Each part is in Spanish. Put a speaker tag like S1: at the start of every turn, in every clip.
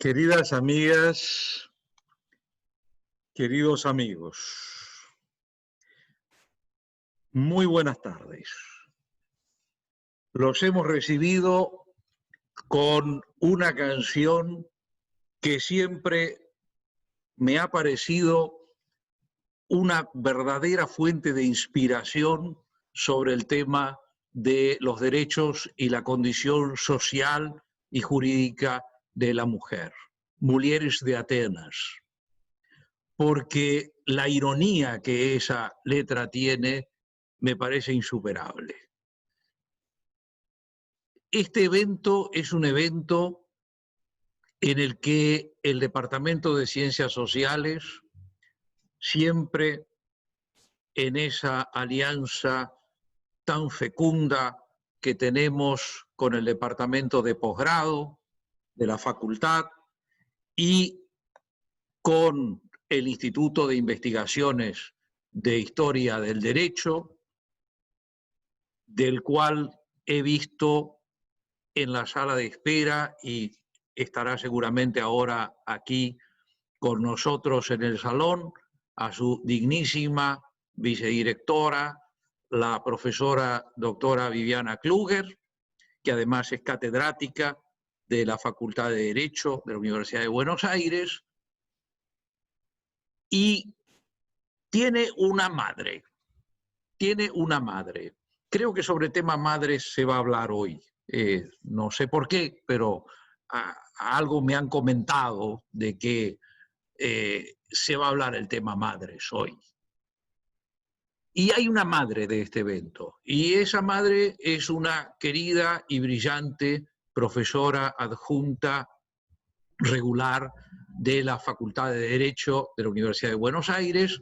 S1: Queridas amigas, queridos amigos, muy buenas tardes. Los hemos recibido con una canción que siempre me ha parecido una verdadera fuente de inspiración sobre el tema de los derechos y la condición social y jurídica de la mujer, Mujeres de Atenas, porque la ironía que esa letra tiene me parece insuperable. Este evento es un evento en el que el Departamento de Ciencias Sociales, siempre en esa alianza tan fecunda que tenemos con el Departamento de Posgrado de la Facultad y con el Instituto de Investigaciones de Historia del Derecho, del cual he visto en la sala de espera y estará seguramente ahora aquí con nosotros en el salón, a su dignísima vicedirectora, la profesora doctora Viviana Kluger, que además es catedrática de la Facultad de Derecho de la Universidad de Buenos Aires, y tiene una madre. Creo que sobre tema madres se va a hablar hoy. No sé por qué, pero algo me han comentado de que se va a hablar el tema madres hoy. Y hay una madre de este evento, y esa madre es una querida y brillante profesora adjunta regular de la Facultad de Derecho de la Universidad de Buenos Aires,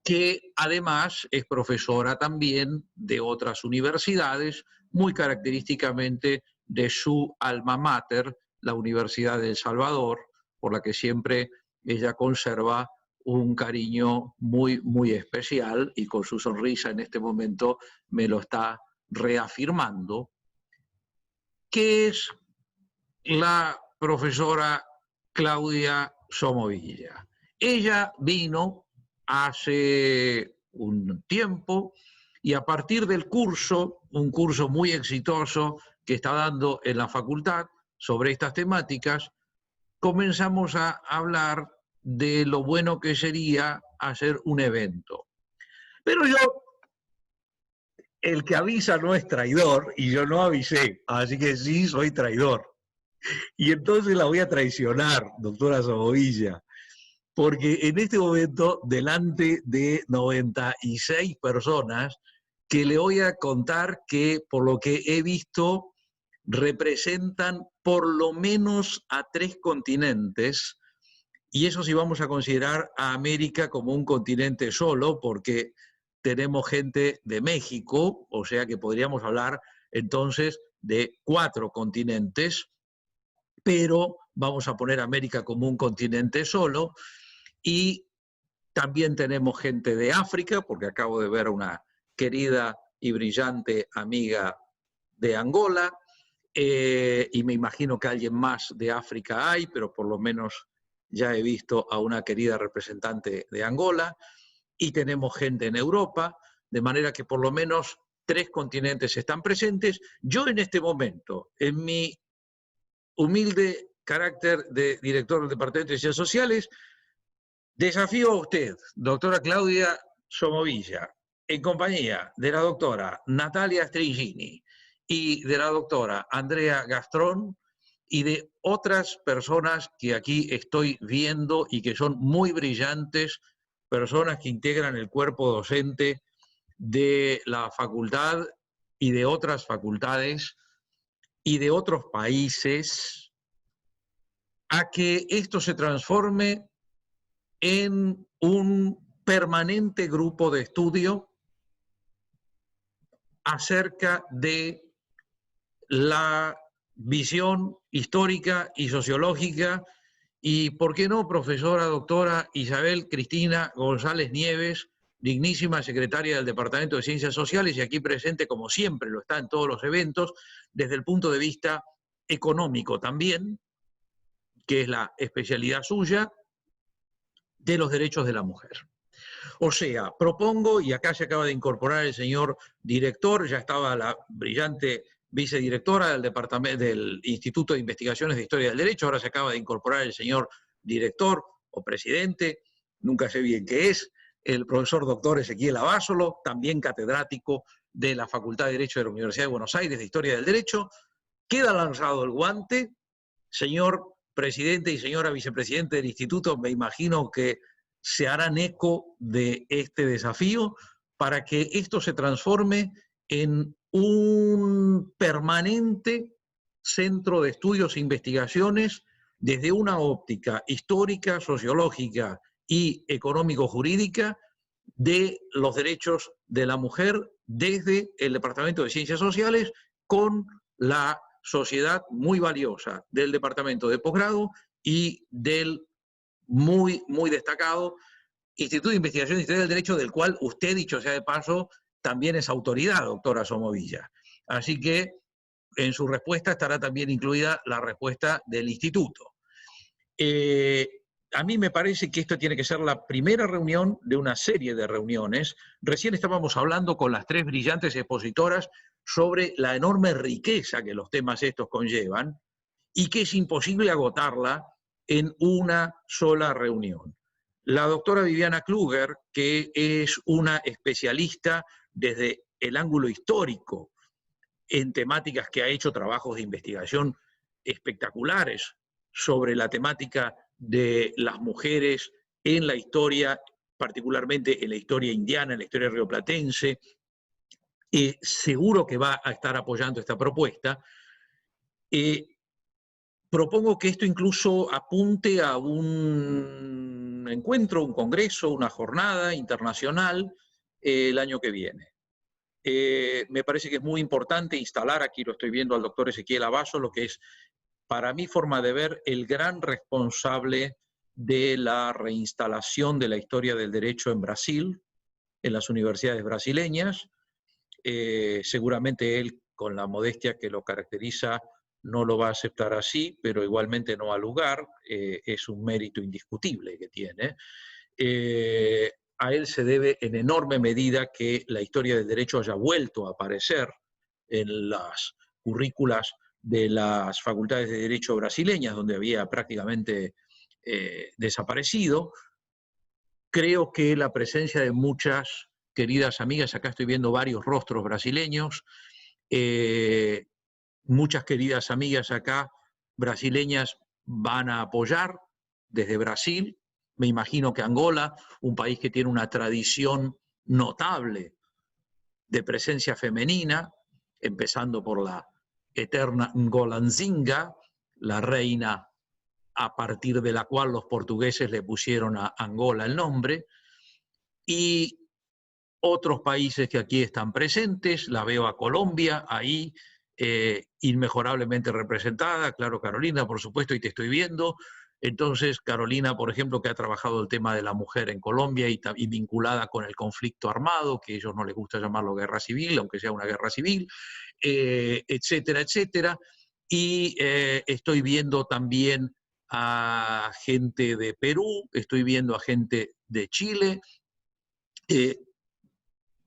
S1: que además es profesora también de otras universidades, muy característicamente de su alma mater, la Universidad de El Salvador, por la que siempre ella conserva un cariño muy, muy especial, y con su sonrisa en este momento me lo está reafirmando, que es la profesora Claudia Somovilla. Ella vino hace un tiempo y a partir del curso, un curso muy exitoso que está dando en la facultad sobre estas temáticas, comenzamos a hablar de lo bueno que sería hacer un evento. Pero yo, el que avisa no es traidor, y yo no avisé, así que sí soy traidor. Y entonces la voy a traicionar, doctora Somovilla, porque en este momento, delante de 96 personas, que le voy a contar que, por lo que he visto, representan por lo menos a 3 continentes, y eso sí vamos a considerar a América como un continente solo, porque tenemos gente de México, o sea que podríamos hablar entonces de 4 continentes, pero vamos a poner América como un continente solo, y también tenemos gente de África, porque acabo de ver a una querida y brillante amiga de Angola, y me imagino que alguien más de África hay, pero por lo menos ya he visto a una querida representante de Angola, y tenemos gente en Europa, de manera que por lo menos 3 continentes están presentes. Yo en este momento, en mi humilde carácter de director del Departamento de Ciencias Sociales, desafío a usted, doctora Claudia Somovilla, en compañía de la doctora Natalia Stringini y de la doctora Andrea Gastrón y de otras personas que aquí estoy viendo y que son muy brillantes, personas que integran el cuerpo docente de la facultad y de otras facultades y de otros países, a que esto se transforme en un permanente grupo de estudio acerca de la visión histórica y sociológica y, ¿por qué no, profesora doctora Isabel Cristina González Nieves, dignísima secretaria del Departamento de Ciencias Sociales y aquí presente, como siempre lo está en todos los eventos, desde el punto de vista económico también, que es la especialidad suya, de los derechos de la mujer. O sea, propongo, y acá se acaba de incorporar el señor director, ya estaba la brillante vicedirectora del departamento del Instituto de Investigaciones de Historia del Derecho, ahora se acaba de incorporar el señor director o presidente, nunca sé bien qué es, el profesor doctor Ezequiel Abasolo, también catedrático de la Facultad de Derecho de la Universidad de Buenos Aires de Historia del Derecho. Queda lanzado el guante, señor presidente y señora vicepresidente del instituto, me imagino que se harán eco de este desafío para que esto se transforme en un permanente centro de estudios e investigaciones desde una óptica histórica, sociológica y económico-jurídica de los derechos de la mujer desde el Departamento de Ciencias Sociales con la sociedad muy valiosa del Departamento de Posgrado y del muy destacado Instituto de Investigación de Historia del Derecho, del cual usted, dicho sea de paso, también es autoridad, doctora Somovilla. Así que en su respuesta estará también incluida la respuesta del instituto. A mí me parece que esto tiene que ser la primera reunión de una serie de reuniones. Recién estábamos hablando con las tres brillantes expositoras sobre la enorme riqueza que los temas estos conllevan y que es imposible agotarla en una sola reunión. La doctora Viviana Kluger, que es una especialista desde el ángulo histórico en temáticas que ha hecho trabajos de investigación espectaculares sobre la temática de las mujeres en la historia, particularmente en la historia indiana, en la historia rioplatense, seguro que va a estar apoyando esta propuesta. Propongo que esto incluso apunte a un encuentro, un congreso, una jornada internacional el año que viene. Me parece que es muy importante instalar, aquí lo estoy viendo al doctor Ezequiel Abaso, lo que es, para mi forma de ver, el gran responsable de la reinstalación de la historia del derecho en Brasil, en las universidades brasileñas. Seguramente él, con la modestia que lo caracteriza, no lo va a aceptar así, pero igualmente no ha lugar, es un mérito indiscutible que tiene. A él se debe en enorme medida que la historia del derecho haya vuelto a aparecer en las currículas de las facultades de derecho brasileñas, donde había prácticamente desaparecido. Creo que la presencia de muchas queridas amigas, acá estoy viendo varios rostros brasileños, muchas queridas amigas acá brasileñas van a apoyar desde Brasil. Me imagino que Angola, un país que tiene una tradición notable de presencia femenina, empezando por la eterna Ngolanzinga, la reina a partir de la cual los portugueses le pusieron a Angola el nombre, y otros países que aquí están presentes, la veo a Colombia ahí, inmejorablemente representada, claro, Carolina, por supuesto, y te estoy viendo. Entonces, Carolina, por ejemplo, que ha trabajado el tema de la mujer en Colombia y vinculada con el conflicto armado, que a ellos no les gusta llamarlo guerra civil, aunque sea una guerra civil, etcétera, etcétera. Y estoy viendo también a gente de Perú, estoy viendo a gente de Chile.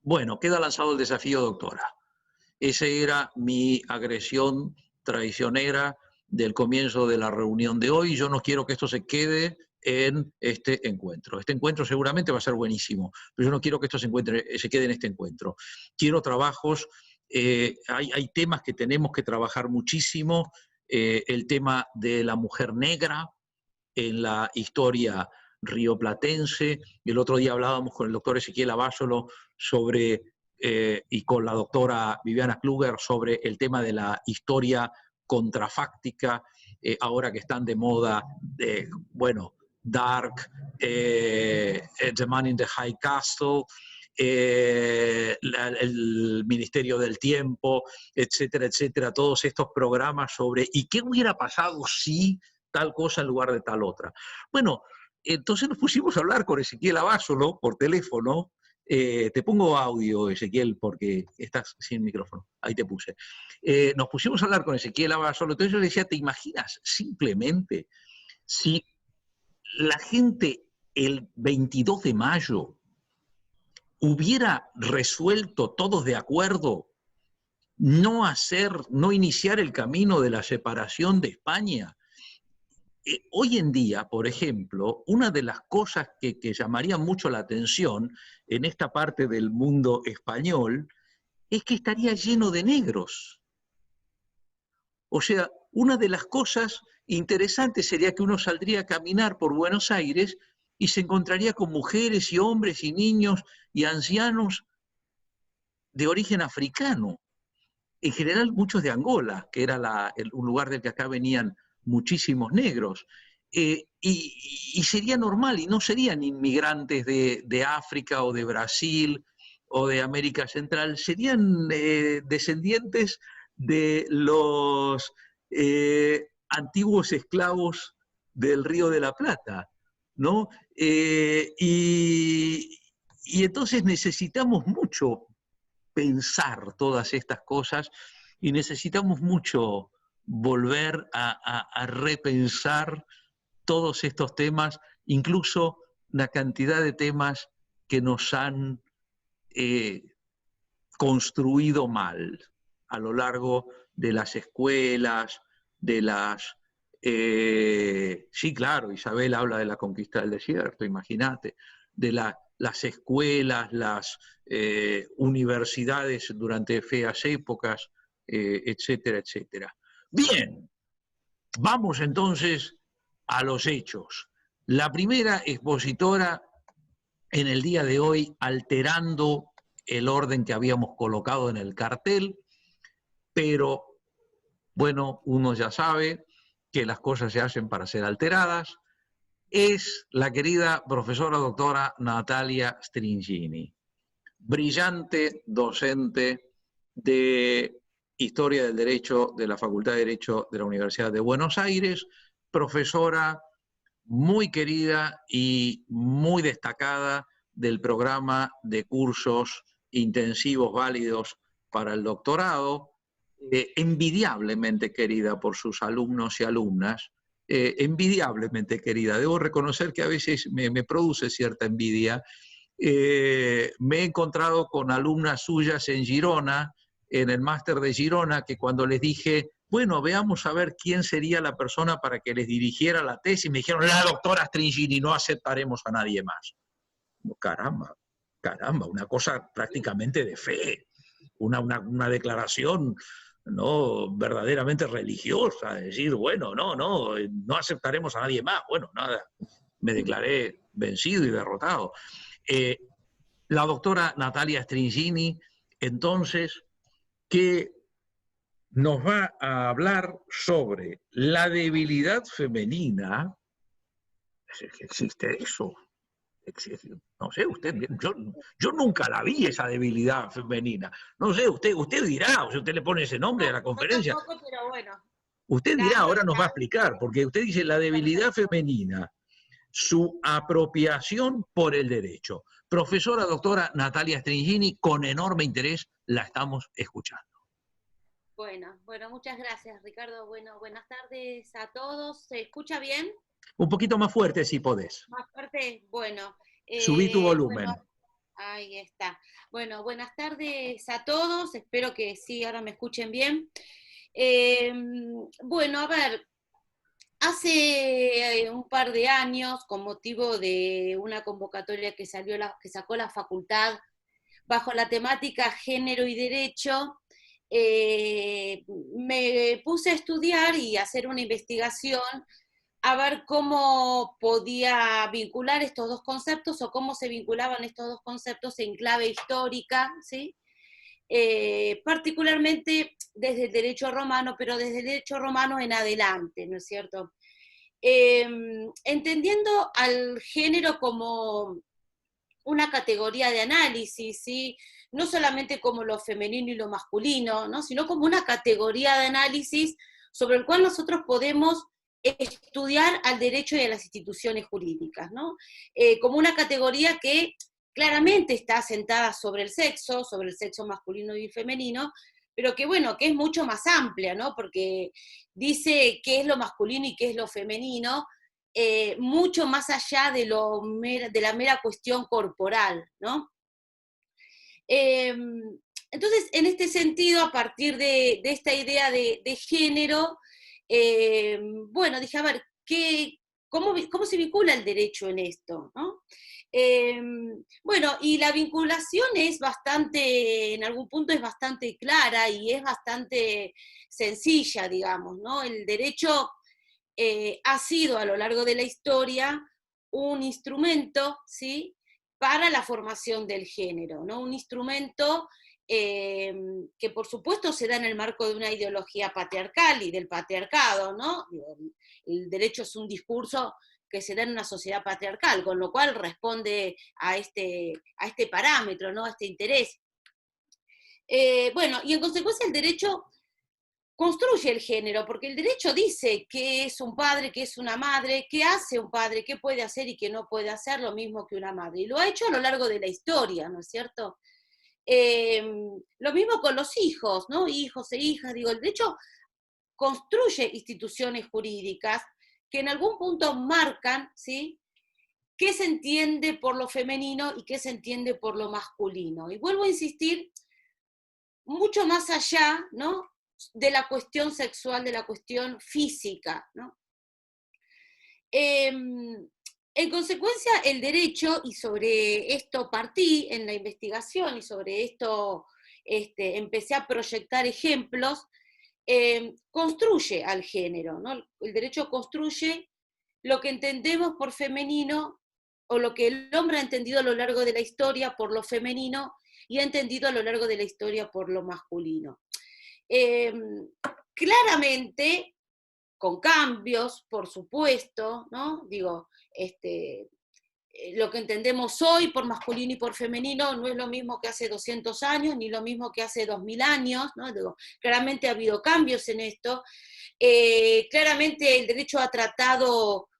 S1: Bueno, queda lanzado el desafío, doctora. Esa era mi agresión traicionera del comienzo de la reunión de hoy. Yo no quiero que esto se quede en este encuentro. Este encuentro seguramente va a ser buenísimo, pero yo no quiero que esto se quede en este encuentro. Quiero trabajos, hay temas que tenemos que trabajar muchísimo, el tema de la mujer negra en la historia rioplatense. El otro día hablábamos con el doctor Ezequiel Abasolo sobre, y con la doctora Viviana Kluger sobre el tema de la historia contrafáctica, ahora que están de moda, bueno, Dark, The Man in the High Castle, el Ministerio del Tiempo, etcétera, etcétera, todos estos programas sobre ¿y qué hubiera pasado si tal cosa en lugar de tal otra? Bueno, entonces nos pusimos a hablar con Ezequiel Abasolo por teléfono. Te pongo audio, Ezequiel, porque estás sin micrófono. Ahí te puse. Nos pusimos a hablar con Ezequiel Abasolo. Entonces yo le decía, ¿te imaginas simplemente Si la gente el 22 de mayo hubiera resuelto todos de acuerdo no iniciar el camino de la separación de España, hoy en día, por ejemplo, una de las cosas que llamaría mucho la atención en esta parte del mundo español es que estaría lleno de negros. O sea, una de las cosas interesantes sería que uno saldría a caminar por Buenos Aires y se encontraría con mujeres y hombres y niños y ancianos de origen africano. En general muchos de Angola, que era un lugar del que acá venían muchísimos negros. Y sería normal, y no serían inmigrantes de África o de Brasil o de América Central, serían descendientes de los antiguos esclavos del Río de la Plata, ¿no? Y entonces necesitamos mucho pensar todas estas cosas y necesitamos mucho volver a repensar todos estos temas, incluso la cantidad de temas que nos han construido mal a lo largo de las escuelas, de las... sí, claro, Isabel habla de la conquista del desierto, imagínate, de las escuelas, las universidades durante feas épocas, etcétera, etcétera. Bien, vamos entonces a los hechos. La primera expositora en el día de hoy, alterando el orden que habíamos colocado en el cartel, pero bueno, uno ya sabe que las cosas se hacen para ser alteradas, es la querida profesora doctora Natalia Stringini, brillante docente de Historia del Derecho de la Facultad de Derecho de la Universidad de Buenos Aires, profesora muy querida y muy destacada del programa de cursos intensivos válidos para el doctorado, envidiablemente querida por sus alumnos y alumnas, envidiablemente querida. Debo reconocer que a veces me produce cierta envidia. Me he encontrado con alumnas suyas en Girona, en el máster de Girona, que cuando les dije, bueno, veamos a ver quién sería la persona para que les dirigiera la tesis, me dijeron, la doctora Stringini, no aceptaremos a nadie más. Caramba, caramba, una cosa prácticamente de fe, una declaración no verdaderamente religiosa, decir, bueno, no aceptaremos a nadie más. Bueno, nada, me declaré vencido y derrotado. La doctora Natalia Stringini, entonces, que nos va a hablar sobre la debilidad femenina. ¿Existe eso? No sé, yo nunca la vi esa debilidad femenina. No sé, usted dirá, o sea, usted le pone ese nombre a la conferencia.
S2: Yo tampoco, pero bueno.
S1: Usted dirá, ahora nos va a explicar, porque usted dice la debilidad femenina, su apropiación por el derecho. Profesora doctora Natalia Stringini, con enorme interés la estamos escuchando.
S2: Bueno, muchas gracias, Ricardo. Bueno, buenas tardes a todos. ¿Se escucha bien?
S1: Un poquito más fuerte, si podés.
S2: Más fuerte, bueno.
S1: Subí tu volumen.
S2: Bueno, ahí está. Bueno, buenas tardes a todos. Espero que sí, ahora me escuchen bien. Bueno, a ver, hace un par de años, con motivo de una convocatoria que sacó la facultad bajo la temática Género y Derecho, me puse a estudiar y a hacer una investigación a ver cómo podía vincular estos dos conceptos o cómo se vinculaban estos dos conceptos en clave histórica, ¿sí? Particularmente desde el derecho romano, pero desde el derecho romano en adelante, ¿no es cierto? Entendiendo al género como una categoría de análisis, ¿sí? No solamente como lo femenino y lo masculino, ¿no? Sino como una categoría de análisis sobre el cual nosotros podemos estudiar al derecho y a las instituciones jurídicas, ¿no? Como una categoría que claramente está asentada sobre el sexo masculino y femenino, pero que bueno, que es mucho más amplia, ¿no? Porque dice qué es lo masculino y qué es lo femenino, mucho más allá de la mera cuestión corporal, ¿no? Entonces, en este sentido, a partir de esta idea de género, bueno, dije, a ver, ¿cómo se vincula el derecho en esto, ¿no? Bueno, y la vinculación es bastante, en algún punto es bastante clara y es bastante sencilla, digamos, ¿no? El derecho ha sido a lo largo de la historia un instrumento, ¿sí?, para la formación del género, ¿no? Un instrumento que por supuesto se da en el marco de una ideología patriarcal y del patriarcado, ¿no? El derecho es un discurso que se da en una sociedad patriarcal, con lo cual responde a este parámetro, ¿no? A este interés. Bueno, y en consecuencia el derecho construye el género, porque el derecho dice qué es un padre, qué es una madre, qué hace un padre, qué puede hacer y qué no puede hacer, lo mismo que una madre. Y lo ha hecho a lo largo de la historia, ¿no es cierto? Lo mismo con los hijos, ¿no? Hijos e hijas, digo, el derecho construye instituciones jurídicas que en algún punto marcan, ¿sí?, qué se entiende por lo femenino y qué se entiende por lo masculino. Y vuelvo a insistir, mucho más allá, ¿no?, de la cuestión sexual, de la cuestión física, ¿no? En consecuencia, el derecho, y sobre esto partí en la investigación, y sobre esto empecé a proyectar ejemplos, construye al género, ¿no? El derecho construye lo que entendemos por femenino, o lo que el hombre ha entendido a lo largo de la historia por lo femenino, y ha entendido a lo largo de la historia por lo masculino. Claramente, con cambios, por supuesto, ¿no? Digo, lo que entendemos hoy por masculino y por femenino no es lo mismo que hace 200 años, ni lo mismo que hace 2000 años, ¿no? Digo, claramente ha habido cambios en esto. Claramente el derecho ha tratado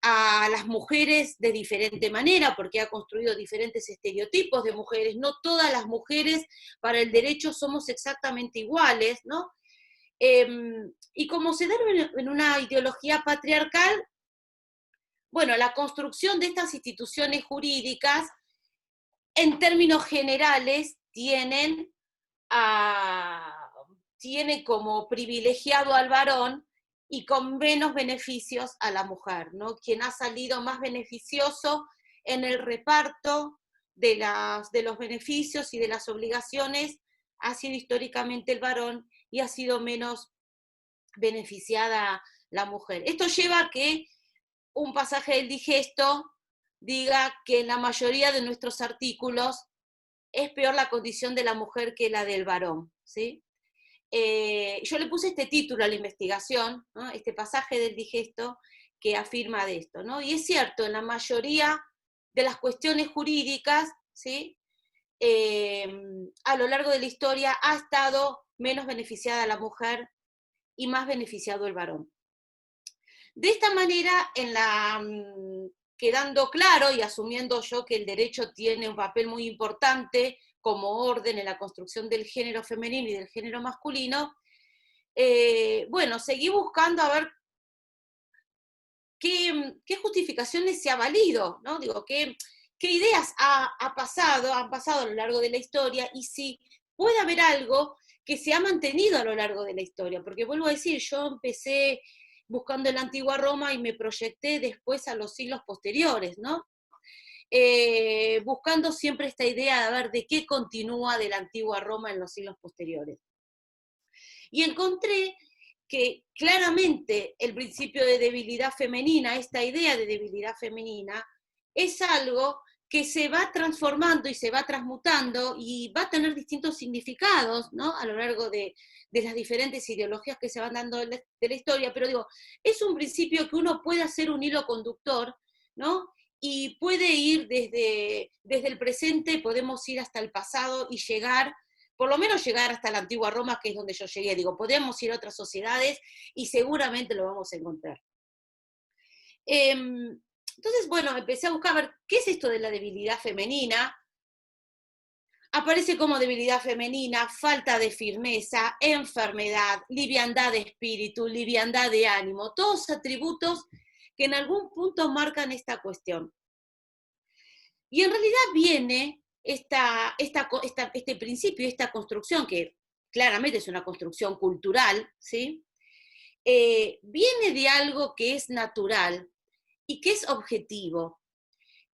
S2: a las mujeres de diferente manera, porque ha construido diferentes estereotipos de mujeres. No todas las mujeres para el derecho somos exactamente iguales, ¿no? Y como se da en una ideología patriarcal, bueno, la construcción de estas instituciones jurídicas, en términos generales, tienen como privilegiado al varón y con menos beneficios a la mujer, ¿no? Quien ha salido más beneficioso en el reparto de los beneficios y de las obligaciones ha sido históricamente el varón, y ha sido menos beneficiada la mujer. Esto lleva a que un pasaje del digesto diga que en la mayoría de nuestros artículos es peor la condición de la mujer que la del varón, ¿sí? Yo le puse este título a la investigación, ¿no?, este pasaje del digesto que afirma de esto, ¿no? Y es cierto, en la mayoría de las cuestiones jurídicas, ¿sí?, a lo largo de la historia ha estado menos beneficiada la mujer y más beneficiado el varón. De esta manera, quedando claro y asumiendo yo que el derecho tiene un papel muy importante como orden en la construcción del género femenino y del género masculino, bueno, seguí buscando a ver qué justificaciones se ha valido, ¿no? Digo, qué ideas han pasado a lo largo de la historia, y si puede haber algo que se ha mantenido a lo largo de la historia, porque vuelvo a decir, yo empecé buscando en la antigua Roma y me proyecté después a los siglos posteriores, ¿no? Buscando siempre esta idea de ver de qué continúa de la antigua Roma en los siglos posteriores. Y encontré que claramente el principio de debilidad femenina, esta idea de debilidad femenina, es algo que se va transformando y se va transmutando y va a tener distintos significados, ¿no?, a lo largo de las diferentes ideologías que se van dando de la historia, pero digo, es un principio que uno puede hacer un hilo conductor, ¿no?, y puede ir desde el presente, podemos ir hasta el pasado y llegar, por lo menos llegar hasta la antigua Roma, que es donde yo llegué. Digo, podemos ir a otras sociedades y seguramente lo vamos a encontrar. Entonces, bueno, empecé a buscar, a ver, ¿qué es esto de la debilidad femenina? Aparece como debilidad femenina, falta de firmeza, enfermedad, liviandad de espíritu, liviandad de ánimo, todos atributos que en algún punto marcan esta cuestión. Y en realidad viene este principio, esta construcción, que claramente es una construcción cultural, ¿sí? Viene de algo que es natural y que es objetivo,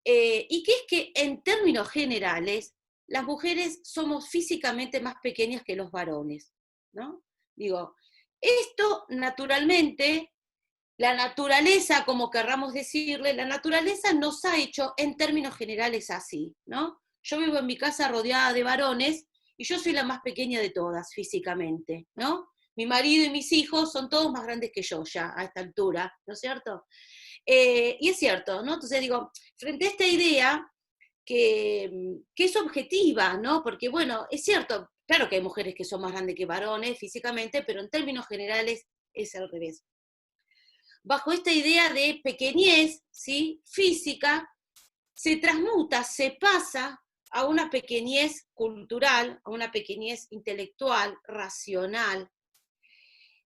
S2: y que es que en términos generales las mujeres somos físicamente más pequeñas que los varones, ¿no? Digo, esto naturalmente, la naturaleza, como querramos decirle, la naturaleza nos ha hecho en términos generales así, ¿no? Yo vivo en mi casa rodeada de varones y yo soy la más pequeña de todas físicamente, ¿no? Mi marido y mis hijos son todos más grandes que yo ya a esta altura, ¿no es cierto? Y es cierto, ¿no? Entonces digo, frente a esta idea que es objetiva, ¿no? Porque bueno, es cierto, claro que hay mujeres que son más grandes que varones físicamente, pero en términos generales es al revés. Bajo esta idea de pequeñez, ¿sí? Física, se transmuta, se pasa a una pequeñez cultural, a una pequeñez intelectual, racional,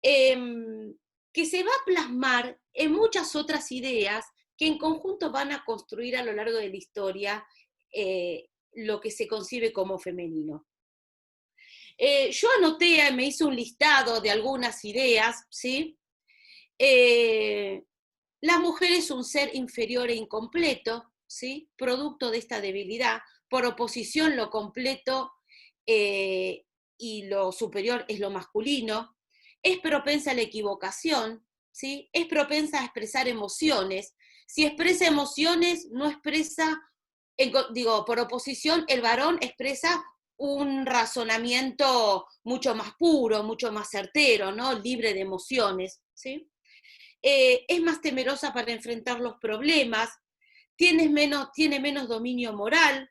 S2: que se va a plasmar en muchas otras ideas que en conjunto van a construir a lo largo de la historia lo que se concibe como femenino. Yo anoté, me hice un listado de algunas ideas, ¿sí? La mujer es un ser inferior e incompleto, ¿sí? Producto de esta debilidad. Por oposición, lo completo y lo superior es lo masculino. Es propensa a la equivocación, ¿sí? Es propensa a expresar emociones. Si expresa emociones, no expresa, por oposición, el varón expresa un razonamiento mucho más puro, mucho más certero, ¿no? Libre de emociones, ¿sí? Es más temerosa para enfrentar los problemas, tiene menos dominio moral,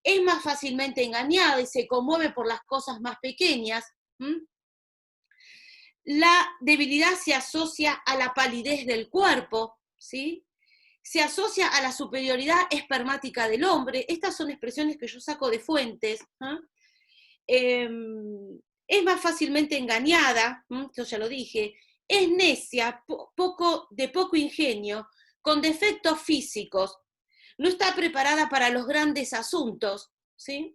S2: es más fácilmente engañada y se conmueve por las cosas más pequeñas. La debilidad se asocia a la palidez del cuerpo, ¿sí? Se asocia a la superioridad espermática del hombre. Estas son expresiones que yo saco de fuentes. Es más fácilmente engañada, yo ya lo dije, es necia, de poco ingenio, con defectos físicos, no está preparada para los grandes asuntos, ¿sí?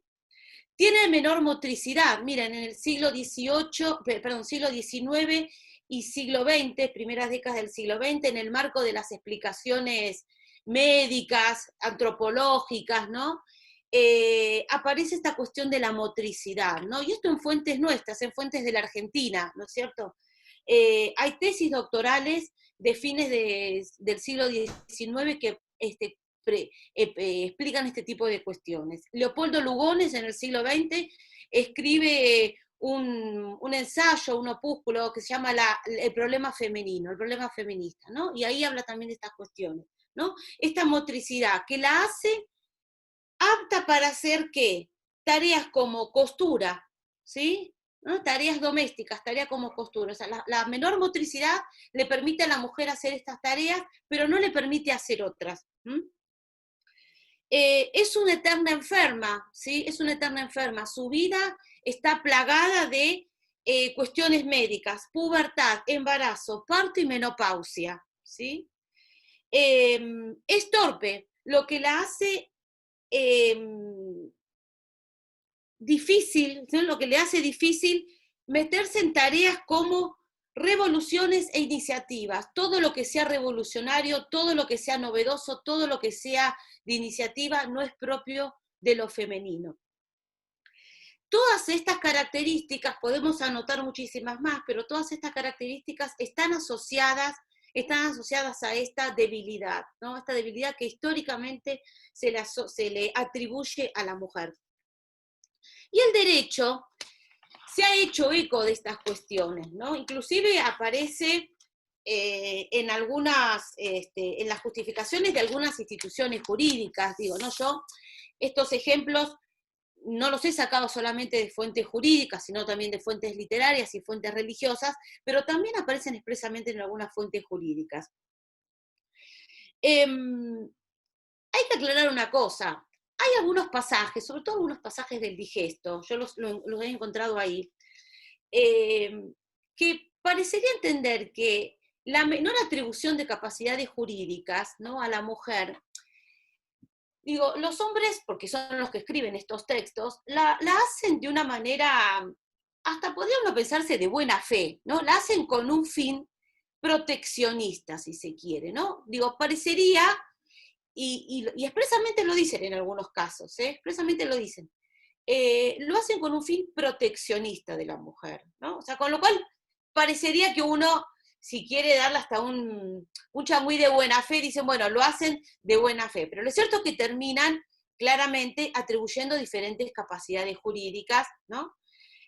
S2: Tiene menor motricidad. Miren, en el siglo XIX y siglo XX, primeras décadas del siglo XX, en el marco de las explicaciones médicas, antropológicas, ¿no? Aparece esta cuestión de la motricidad, ¿no? Y esto en fuentes nuestras, en fuentes de la Argentina, ¿no es cierto? Hay tesis doctorales de fines del siglo XIX que explican este tipo de cuestiones. Leopoldo Lugones en el siglo XX escribe un ensayo, un opúsculo que se llama el problema femenino, el problema feminista, ¿no? Y ahí habla también de estas cuestiones, ¿no? Esta motricidad que la hace apta para hacer, ¿qué? Tareas como costura, ¿sí? ¿No? Tareas domésticas, tareas como costura. O sea, la menor motricidad le permite a la mujer hacer estas tareas, pero no le permite hacer otras. Es una eterna enferma, ¿sí? Es una eterna enferma. Su vida está plagada de cuestiones médicas, pubertad, embarazo, parto y menopausia, ¿sí? Es torpe, lo que la hace difícil, ¿no? Lo que le hace difícil meterse en tareas como revoluciones e iniciativas. Todo lo que sea revolucionario, todo lo que sea novedoso, todo lo que sea de iniciativa no es propio de lo femenino. Todas estas características, podemos anotar muchísimas más, pero todas estas características están asociadas a esta debilidad, ¿no? Esta debilidad que históricamente se le atribuye a la mujer. Y el derecho se ha hecho eco de estas cuestiones, ¿no? Inclusive aparece en las justificaciones de algunas instituciones jurídicas, digo, ¿no? Yo estos ejemplos no los he sacado solamente de fuentes jurídicas, sino también de fuentes literarias y fuentes religiosas, pero también aparecen expresamente en algunas fuentes jurídicas. Hay que aclarar una cosa. Hay algunos pasajes, sobre todo algunos pasajes del Digesto, yo los he encontrado ahí, que parecería entender que la menor atribución de capacidades jurídicas, ¿no?, a la mujer, digo, los hombres, porque son los que escriben estos textos, la hacen de una manera, hasta podría uno pensarse de buena fe, ¿no? La hacen con un fin proteccionista, si se quiere, ¿no? Digo, parecería, y expresamente lo dicen en algunos casos, expresamente lo dicen, lo hacen con un fin proteccionista de la mujer, ¿no? O sea, con lo cual parecería que uno, si quiere darle hasta un changüí de buena fe, dicen, bueno, lo hacen de buena fe, pero lo cierto es que terminan claramente atribuyendo diferentes capacidades jurídicas, ¿no?,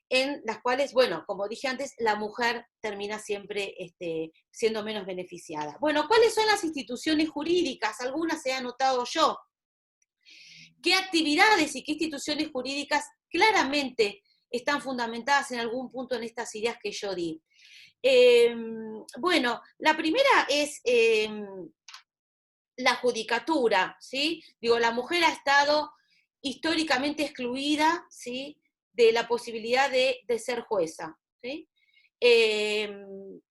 S2: en las cuales, bueno, como dije antes, la mujer termina siempre siendo menos beneficiada. Bueno, ¿cuáles son las instituciones jurídicas? Algunas he anotado yo. ¿Qué actividades y qué instituciones jurídicas claramente están fundamentadas en algún punto en estas ideas que yo di? Bueno, la primera es la judicatura, ¿sí? Digo, la mujer ha estado históricamente excluida, ¿sí?, de la posibilidad de ser jueza, ¿sí?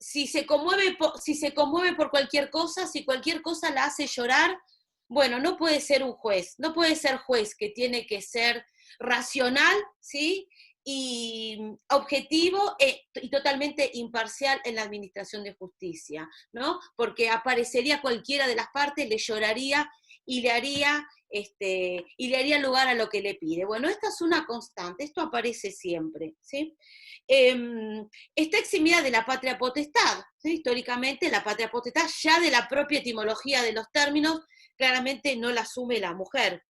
S2: Si se conmueve por cualquier cosa, si cualquier cosa la hace llorar, bueno, no puede ser un juez, no puede ser juez, que tiene que ser racional, ¿sí?, y objetivo y totalmente imparcial en la administración de justicia, ¿no? Porque aparecería cualquiera de las partes, le lloraría y le haría lugar a lo que le pide. Bueno, esta es una constante, esto aparece siempre, ¿sí? Está eximida de la patria potestad, ¿sí? Históricamente la patria potestad, ya de la propia etimología de los términos, claramente no la asume la mujer.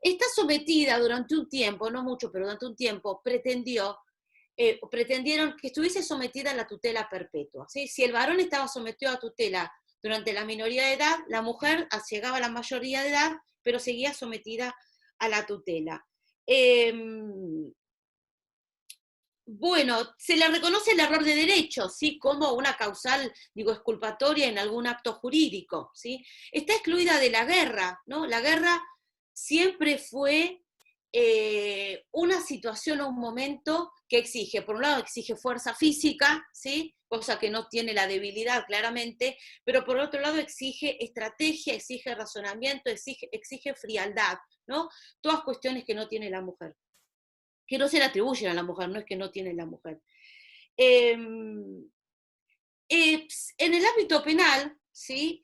S2: Está sometida durante un tiempo, no mucho, pero durante un tiempo, pretendieron que estuviese sometida a la tutela perpetua, ¿sí? Si el varón estaba sometido a tutela durante la minoría de edad, la mujer llegaba a la mayoría de edad, pero seguía sometida a la tutela. Bueno, se le reconoce el error de derecho, ¿sí?, como una causal, digo, exculpatoria en algún acto jurídico, ¿sí? Está excluida de la guerra, ¿no? La guerra siempre fue una situación o un momento que exige, por un lado exige fuerza física, ¿sí?, cosa que no tiene la debilidad claramente, pero por otro lado exige estrategia, exige razonamiento, exige frialdad, ¿no? Todas cuestiones que no tiene la mujer, que no se le atribuyen a la mujer, no es que no tiene la mujer. En el ámbito penal, ¿sí?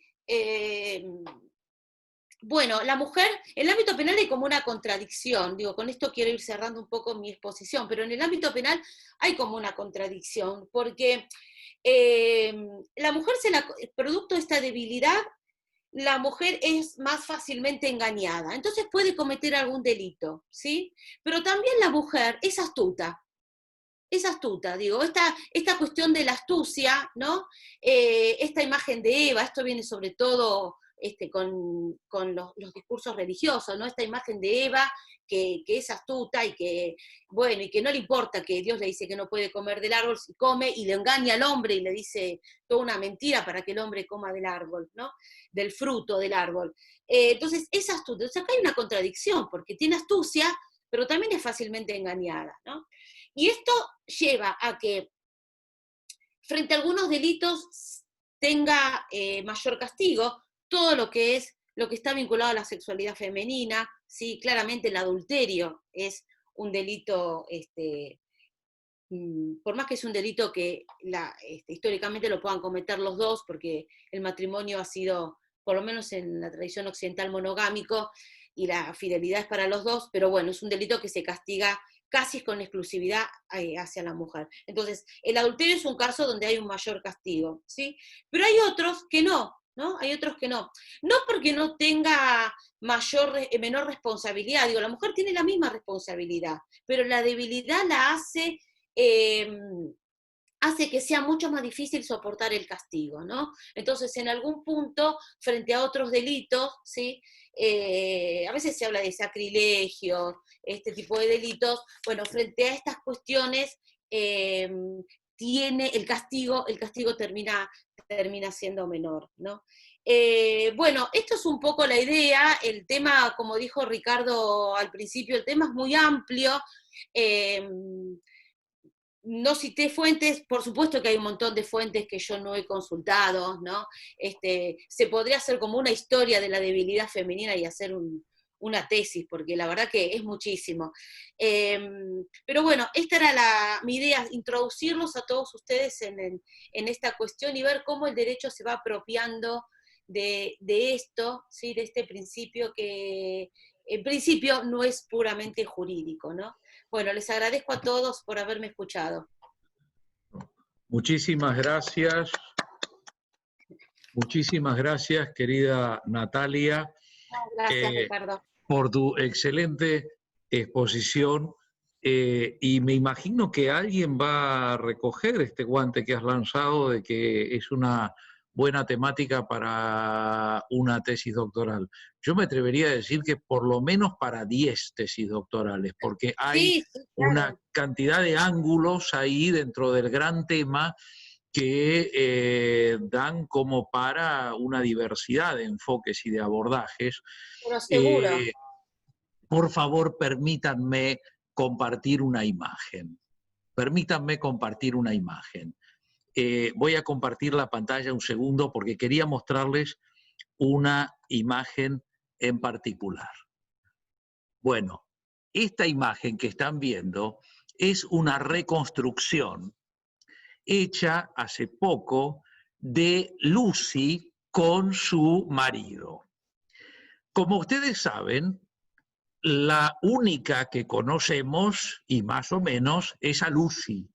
S2: Bueno, la mujer, en el ámbito penal hay como una contradicción, digo, con esto quiero ir cerrando un poco mi exposición, pero en el ámbito penal hay como una contradicción, porque la mujer, producto de esta debilidad, la mujer es más fácilmente engañada, entonces puede cometer algún delito, ¿sí? Pero también la mujer es astuta, digo, esta cuestión de la astucia, ¿no? Esta imagen de Eva, esto viene sobre todo con los discursos religiosos, ¿no? Esta imagen de Eva que es astuta y que, bueno, y que no le importa que Dios le dice que no puede comer del árbol, si come, y le engaña al hombre y le dice toda una mentira para que el hombre coma del árbol, ¿no? Del fruto del árbol. Entonces, es astuta. O sea, acá hay una contradicción, porque tiene astucia, pero también es fácilmente engañada, ¿no? Y esto lleva a que frente a algunos delitos tenga mayor castigo, todo lo que está vinculado a la sexualidad femenina, ¿sí? Claramente el adulterio es un delito, por más que es un delito que históricamente lo puedan cometer los dos, porque el matrimonio ha sido, por lo menos en la tradición occidental, monogámico, y la fidelidad es para los dos, pero bueno, es un delito que se castiga casi con exclusividad hacia la mujer. Entonces, el adulterio es un caso donde hay un mayor castigo, ¿sí? Pero hay otros que no, ¿no? Hay otros que no. No porque no tenga menor responsabilidad, digo, la mujer tiene la misma responsabilidad, pero la debilidad la hace que sea mucho más difícil soportar el castigo, ¿no? Entonces, en algún punto, frente a otros delitos, ¿sí? A veces se habla de sacrilegio, este tipo de delitos, bueno, frente a estas cuestiones, tiene el castigo termina siendo menor, ¿no? Bueno, esto es un poco la idea, el tema, como dijo Ricardo al principio, el tema es muy amplio, no cité fuentes, por supuesto que hay un montón de fuentes que yo no he consultado, ¿no? Se podría hacer como una historia de la debilidad femenina y hacer una tesis, porque la verdad que es muchísimo. Pero bueno, esta era mi idea, introducirlos a todos ustedes en esta cuestión y ver cómo el derecho se va apropiando de esto, ¿sí? De este principio que en principio no es puramente jurídico, ¿no? Bueno, les agradezco a todos por haberme escuchado.
S1: Muchísimas gracias, querida Natalia,
S2: Gracias, Ricardo.
S1: por tu excelente exposición. Y me imagino que alguien va a recoger este guante que has lanzado de que es una buena temática para una tesis doctoral. Yo me atrevería a decir que por lo menos para 10 tesis doctorales, porque hay
S2: Sí, sí, claro.
S1: una cantidad de ángulos ahí dentro del gran tema que dan como para una diversidad de enfoques y de abordajes.
S2: Pero seguro.
S1: Por favor, permítanme compartir una imagen. Permítanme compartir una imagen. Voy a compartir la pantalla un segundo porque quería mostrarles una imagen en particular. Bueno, esta imagen que están viendo es una reconstrucción hecha hace poco de Lucy con su marido. Como ustedes saben, la única que conocemos, y más o menos, es a Lucy.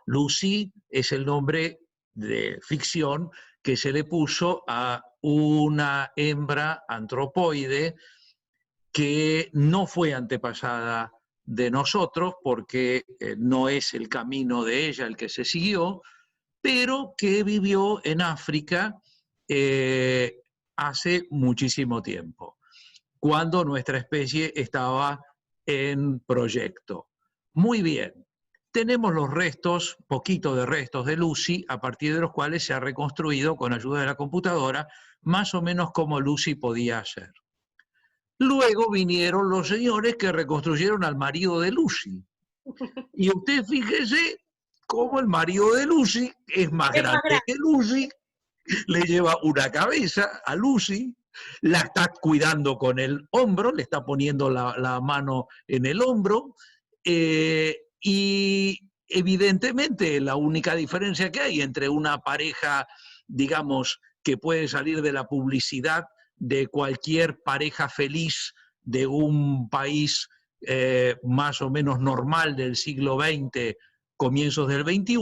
S1: Lucy es el nombre de ficción que se le puso a una hembra antropoide que no fue antepasada de nosotros porque no es el camino de ella el que se siguió, pero que vivió en África hace muchísimo tiempo, cuando nuestra especie estaba en proyecto. Muy bien, tenemos los restos, poquito de restos de Lucy, a partir de los cuales se ha reconstruido con ayuda de la computadora, más o menos como Lucy podía hacer. Luego vinieron los señores que reconstruyeron al marido de Lucy. Y usted fíjese cómo el marido de Lucy es más grande que Lucy, le lleva una cabeza a Lucy, la está cuidando con el hombro, le está poniendo la mano en el hombro, y evidentemente la única diferencia que hay entre una pareja, digamos, que puede salir de la publicidad de cualquier pareja feliz de un país más o menos normal del siglo XX, comienzos del XXI,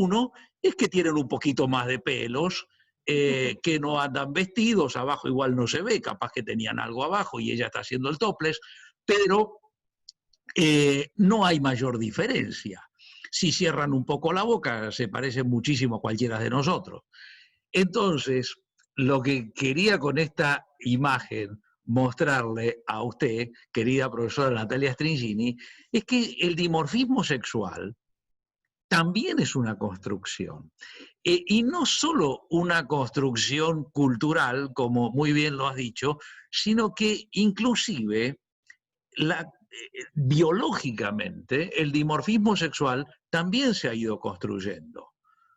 S1: es que tienen un poquito más de pelos, que no andan vestidos, abajo igual no se ve, capaz que tenían algo abajo y ella está haciendo el topless, pero no hay mayor diferencia. Si cierran un poco la boca, se parecen muchísimo a cualquiera de nosotros. Entonces, lo que quería con esta imagen mostrarle a usted, querida profesora Natalia Stringini, es que el dimorfismo sexual también es una construcción. Y no solo una construcción cultural, como muy bien lo has dicho, sino que inclusive biológicamente el dimorfismo sexual también se ha ido construyendo.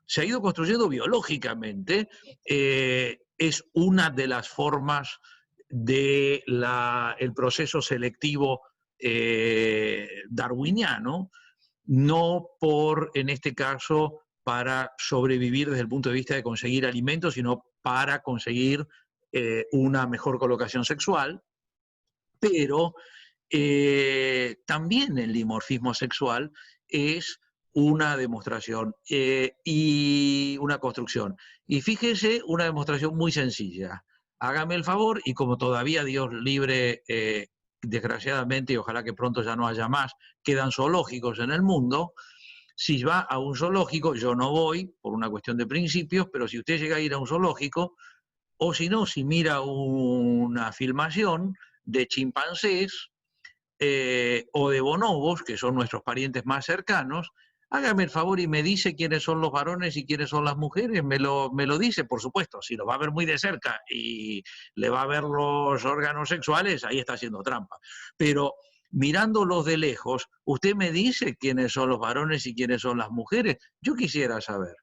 S1: Se ha ido construyendo biológicamente, es una de las formas del proceso selectivo darwiniano, no por, en este caso, para sobrevivir desde el punto de vista de conseguir alimentos, sino para conseguir una mejor colocación sexual, pero también el dimorfismo sexual es una demostración y una construcción. Y fíjese, una demostración muy sencilla. Hágame el favor, y como todavía Dios libre, desgraciadamente, y ojalá que pronto ya no haya más, quedan zoológicos en el mundo. Si va a un zoológico, yo no voy por una cuestión de principios, pero si usted llega a ir a un zoológico, o si no, si mira una filmación de chimpancés o de bonobos, que son nuestros parientes más cercanos, hágame el favor y me dice quiénes son los varones y quiénes son las mujeres, me lo dice, por supuesto. Si lo va a ver muy de cerca y le va a ver los órganos sexuales, ahí está haciendo trampa. Pero mirándolos de lejos, usted me dice quiénes son los varones y quiénes son las mujeres. Yo quisiera saber,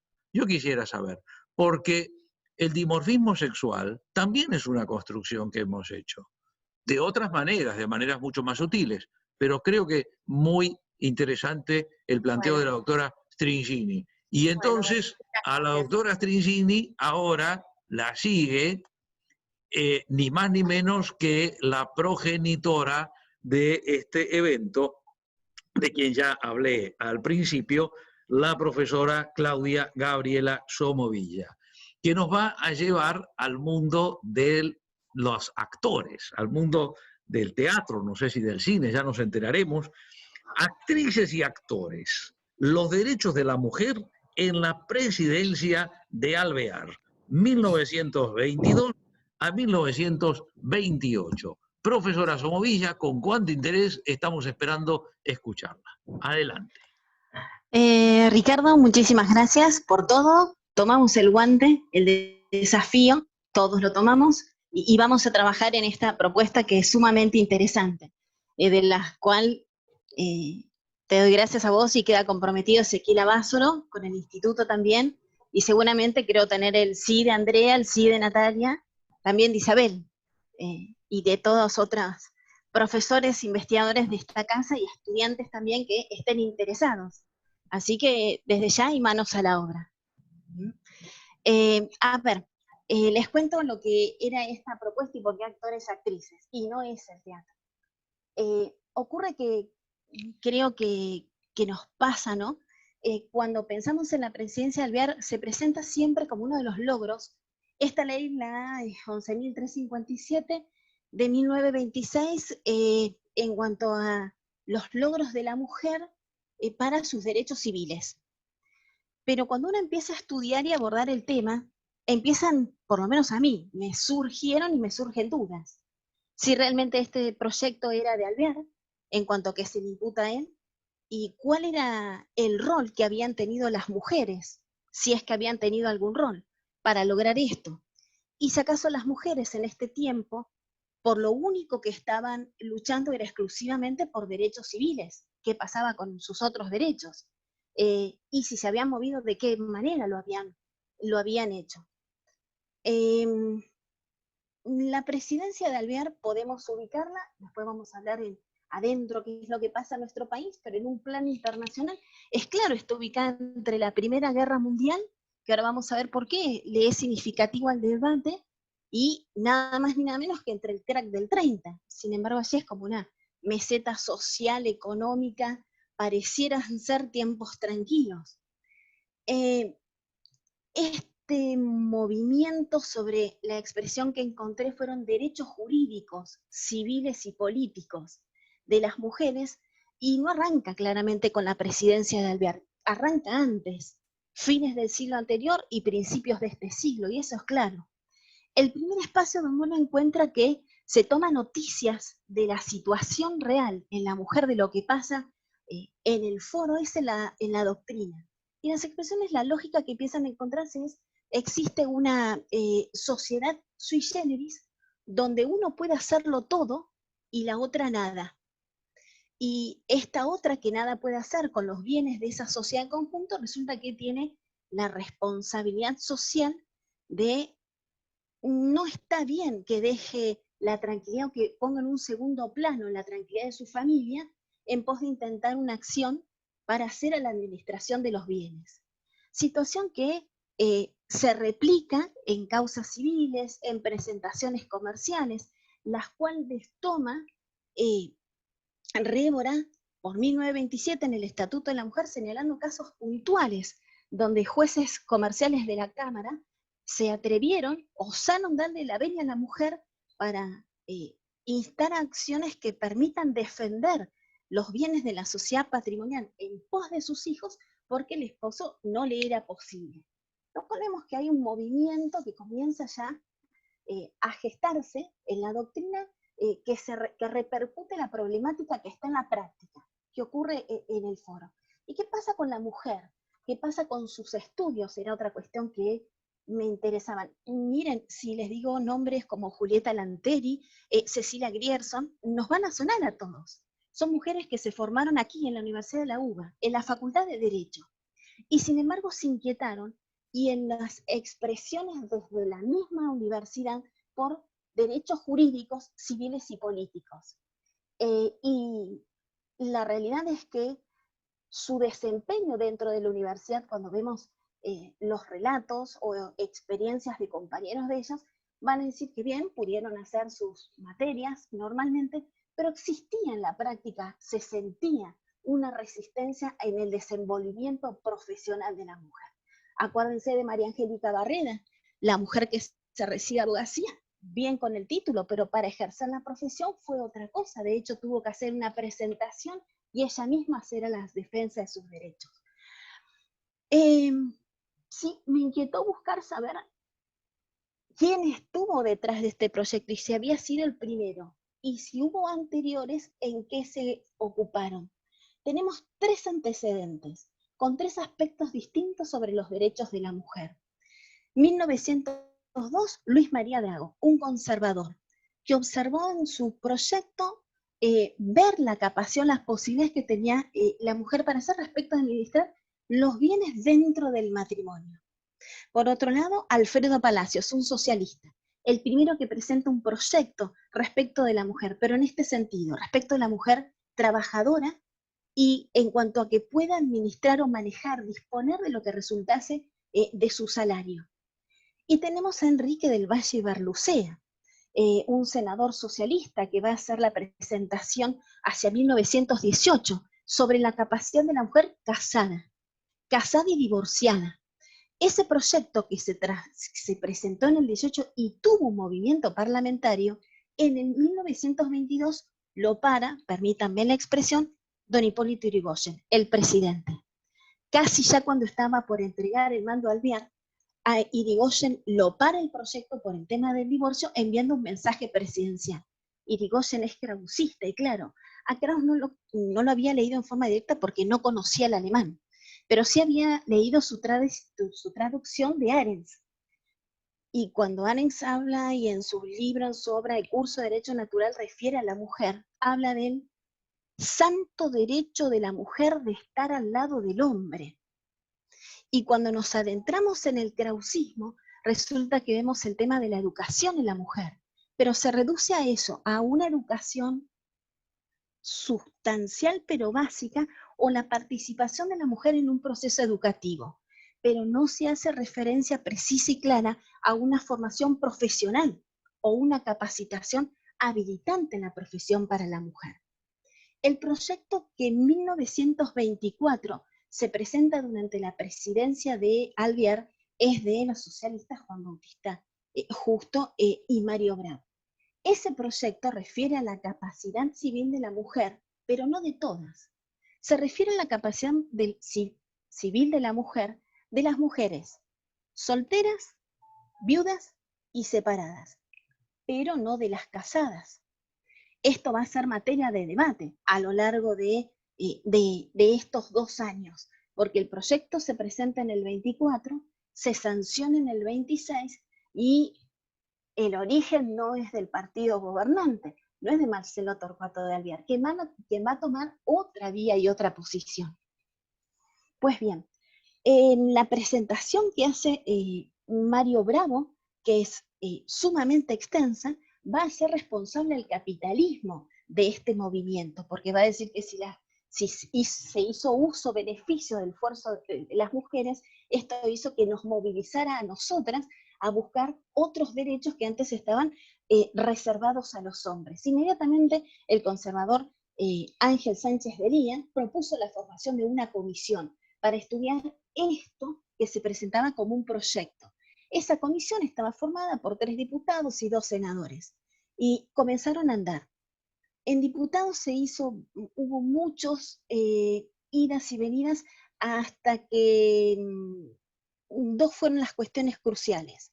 S1: porque el dimorfismo sexual también es una construcción que hemos hecho, de otras maneras, de maneras mucho más sutiles, pero creo que muy interesante el planteo de la doctora Stringini. Y entonces a la doctora Stringini ahora la sigue ni más ni menos que la progenitora de este evento, de quien ya hablé al principio, la profesora Claudia Gabriela Somovilla, que nos va a llevar al mundo de los actores, al mundo del teatro, no sé si del cine, ya nos enteraremos. Actrices y actores, los derechos de la mujer en la presidencia de Alvear, 1922 a 1928. Profesora Somovilla, con cuánto interés estamos esperando escucharla. Adelante.
S3: Ricardo, muchísimas gracias por todo. Tomamos el guante, el desafío, todos lo tomamos y vamos a trabajar en esta propuesta que es sumamente interesante, de la cual te doy gracias a vos y queda comprometido Ezequiel Abásolo con el instituto también, y seguramente creo tener el sí de Andrea, el sí de Natalia, también de Isabel, y de todos otros profesores, investigadores de esta casa y estudiantes también que estén interesados. Así que desde ya y manos a la obra. Les cuento lo que era esta propuesta y por qué actores y actrices, y no es el teatro. Ocurre que creo que nos pasa, ¿no? Cuando pensamos en la presidencia de Alvear, se presenta siempre como uno de los logros esta ley, la 11.357 de 1926, en cuanto a los logros de la mujer para sus derechos civiles. Pero cuando uno empieza a estudiar y abordar el tema, empiezan, por lo menos a mí, me surgieron y me surgen dudas. Si realmente este proyecto era de Alvear, en cuanto a que se le imputa a él, y cuál era el rol que habían tenido las mujeres, si es que habían tenido algún rol, para lograr esto. Y si acaso las mujeres en este tiempo, por lo único que estaban luchando era exclusivamente por derechos civiles. ¿Qué pasaba con sus otros derechos? Y si se habían movido, ¿de qué manera lo habían hecho? La presidencia de Alvear podemos ubicarla, después vamos a hablar adentro qué es lo que pasa en nuestro país, pero en un plano internacional, es claro, está ubicada entre la Primera Guerra Mundial, que ahora vamos a ver por qué le es significativo al debate, y nada más ni nada menos que entre el crack del 30. Sin embargo, allí es como una meseta social, económica, parecieran ser tiempos tranquilos. Este movimiento, sobre la expresión que encontré, fueron derechos jurídicos, civiles y políticos de las mujeres, y no arranca claramente con la presidencia de Alvear, arranca antes, fines del siglo anterior y principios de este siglo, y eso es claro. El primer espacio donde uno encuentra que se toma noticias de la situación real en la mujer, de lo que pasa en el foro, es en la doctrina. Y las expresiones, la lógica que empiezan a encontrarse es, existe una sociedad sui generis, donde uno puede hacerlo todo y la otra nada. Y esta otra que nada puede hacer con los bienes de esa sociedad en conjunto, resulta que tiene la responsabilidad social de, no está bien que deje la tranquilidad o que ponga en un segundo plano la tranquilidad de su familia en pos de intentar una acción para hacer a la administración de los bienes. Situación que se replica en causas civiles, en presentaciones comerciales, las cuales toma Rémora por 1927 en el Estatuto de la Mujer, señalando casos puntuales donde jueces comerciales de la Cámara se atrevieron, osaron darle la venia a la mujer para instar acciones que permitan defender los bienes de la sociedad patrimonial en pos de sus hijos, porque el esposo no le era posible. Recordemos que hay un movimiento que comienza ya a gestarse en la doctrina, que repercute la problemática que está en la práctica, que ocurre en el foro. ¿Y qué pasa con la mujer? ¿Qué pasa con sus estudios? Era otra cuestión que me interesaban. Miren, si les digo nombres como Julieta Lanteri, Cecilia Grierson, nos van a sonar a todos. son mujeres que se formaron aquí en la Universidad de la UBA, en la Facultad de Derecho, y sin embargo se inquietaron y en las expresiones desde la misma universidad por derechos jurídicos, civiles y políticos. Y la realidad es que su desempeño dentro de la universidad, cuando vemos los relatos o experiencias de compañeros de ellas, van a decir que bien, pudieron hacer sus materias normalmente, pero existía en la práctica, se sentía una resistencia en el desenvolvimiento profesional de la mujer. Acuérdense de María Angélica Barrera, la mujer que se recibe abogacía, bien con el título, pero para ejercer la profesión fue otra cosa. De hecho, tuvo que hacer una presentación y ella misma hacer las defensas de sus derechos. Sí, me inquietó buscar saber quién estuvo detrás de este proyecto y si había sido el primero, y si hubo anteriores, en qué se ocuparon. Tenemos 3 antecedentes, con 3 aspectos distintos sobre los derechos de la mujer. 1902, Luis María Drago, un conservador, que observó en su proyecto ver la capacidad, las posibilidades que tenía la mujer para hacer respecto a administrar los bienes dentro del matrimonio. Por otro lado, Alfredo Palacios, un socialista, el primero que presenta un proyecto respecto de la mujer, pero en este sentido, respecto de la mujer trabajadora y en cuanto a que pueda administrar o manejar, disponer de lo que resultase de su salario. Y tenemos a Enrique del Valle Barlucea, un senador socialista que va a hacer la presentación hacia 1918 sobre la capacidad de la mujer casada y divorciada. Ese proyecto que se presentó en el 18 y tuvo un movimiento parlamentario, en el 1922 lo para, permítanme la expresión, don Hipólito Yrigoyen, el presidente. Casi ya cuando estaba por entregar el mando a Alvear, a Yrigoyen lo para el proyecto por el tema del divorcio, enviando un mensaje presidencial. Yrigoyen es krausista, y claro, a Kraus no lo había leído en forma directa porque no conocía el alemán, pero sí había leído su traducción de Arens. Y cuando Arens habla, y en su libro, en su obra, El curso de Derecho Natural, refiere a la mujer, habla del santo derecho de la mujer de estar al lado del hombre. Y cuando nos adentramos en el krausismo, resulta que vemos el tema de la educación en la mujer, pero se reduce a eso, a una educación sustancial pero básica, o la participación de la mujer en un proceso educativo, pero no se hace referencia precisa y clara a una formación profesional o una capacitación habilitante en la profesión para la mujer. El proyecto que en 1924 se presenta durante la presidencia de Alvear es de los socialistas Juan Bautista Justo y Mario Bravo. Ese proyecto refiere a la capacidad civil de la mujer, pero no de todas. Se refiere a la capacidad civil de la mujer, de las mujeres solteras, viudas y separadas, pero no de las casadas. Esto va a ser materia de debate a lo largo de estos 2 años, porque el proyecto se presenta en el 24, se sanciona en el 26 y el origen no es del partido gobernante, no es de Marcelo Torcuato de Alvear, quien va a tomar otra vía y otra posición. Pues bien, en la presentación que hace Mario Bravo, que es sumamente extensa, va a ser responsable el capitalismo de este movimiento, porque va a decir que si se hizo uso, beneficio del esfuerzo de las mujeres, esto hizo que nos movilizara a nosotras a buscar otros derechos que antes estaban reservados a los hombres. Inmediatamente el conservador Ángel Sánchez Vería propuso la formación de una comisión para estudiar esto que se presentaba como un proyecto. Esa comisión estaba formada por 3 diputados y 2 senadores, y comenzaron a andar. En diputados hubo muchos idas y venidas hasta que 2 fueron las cuestiones cruciales.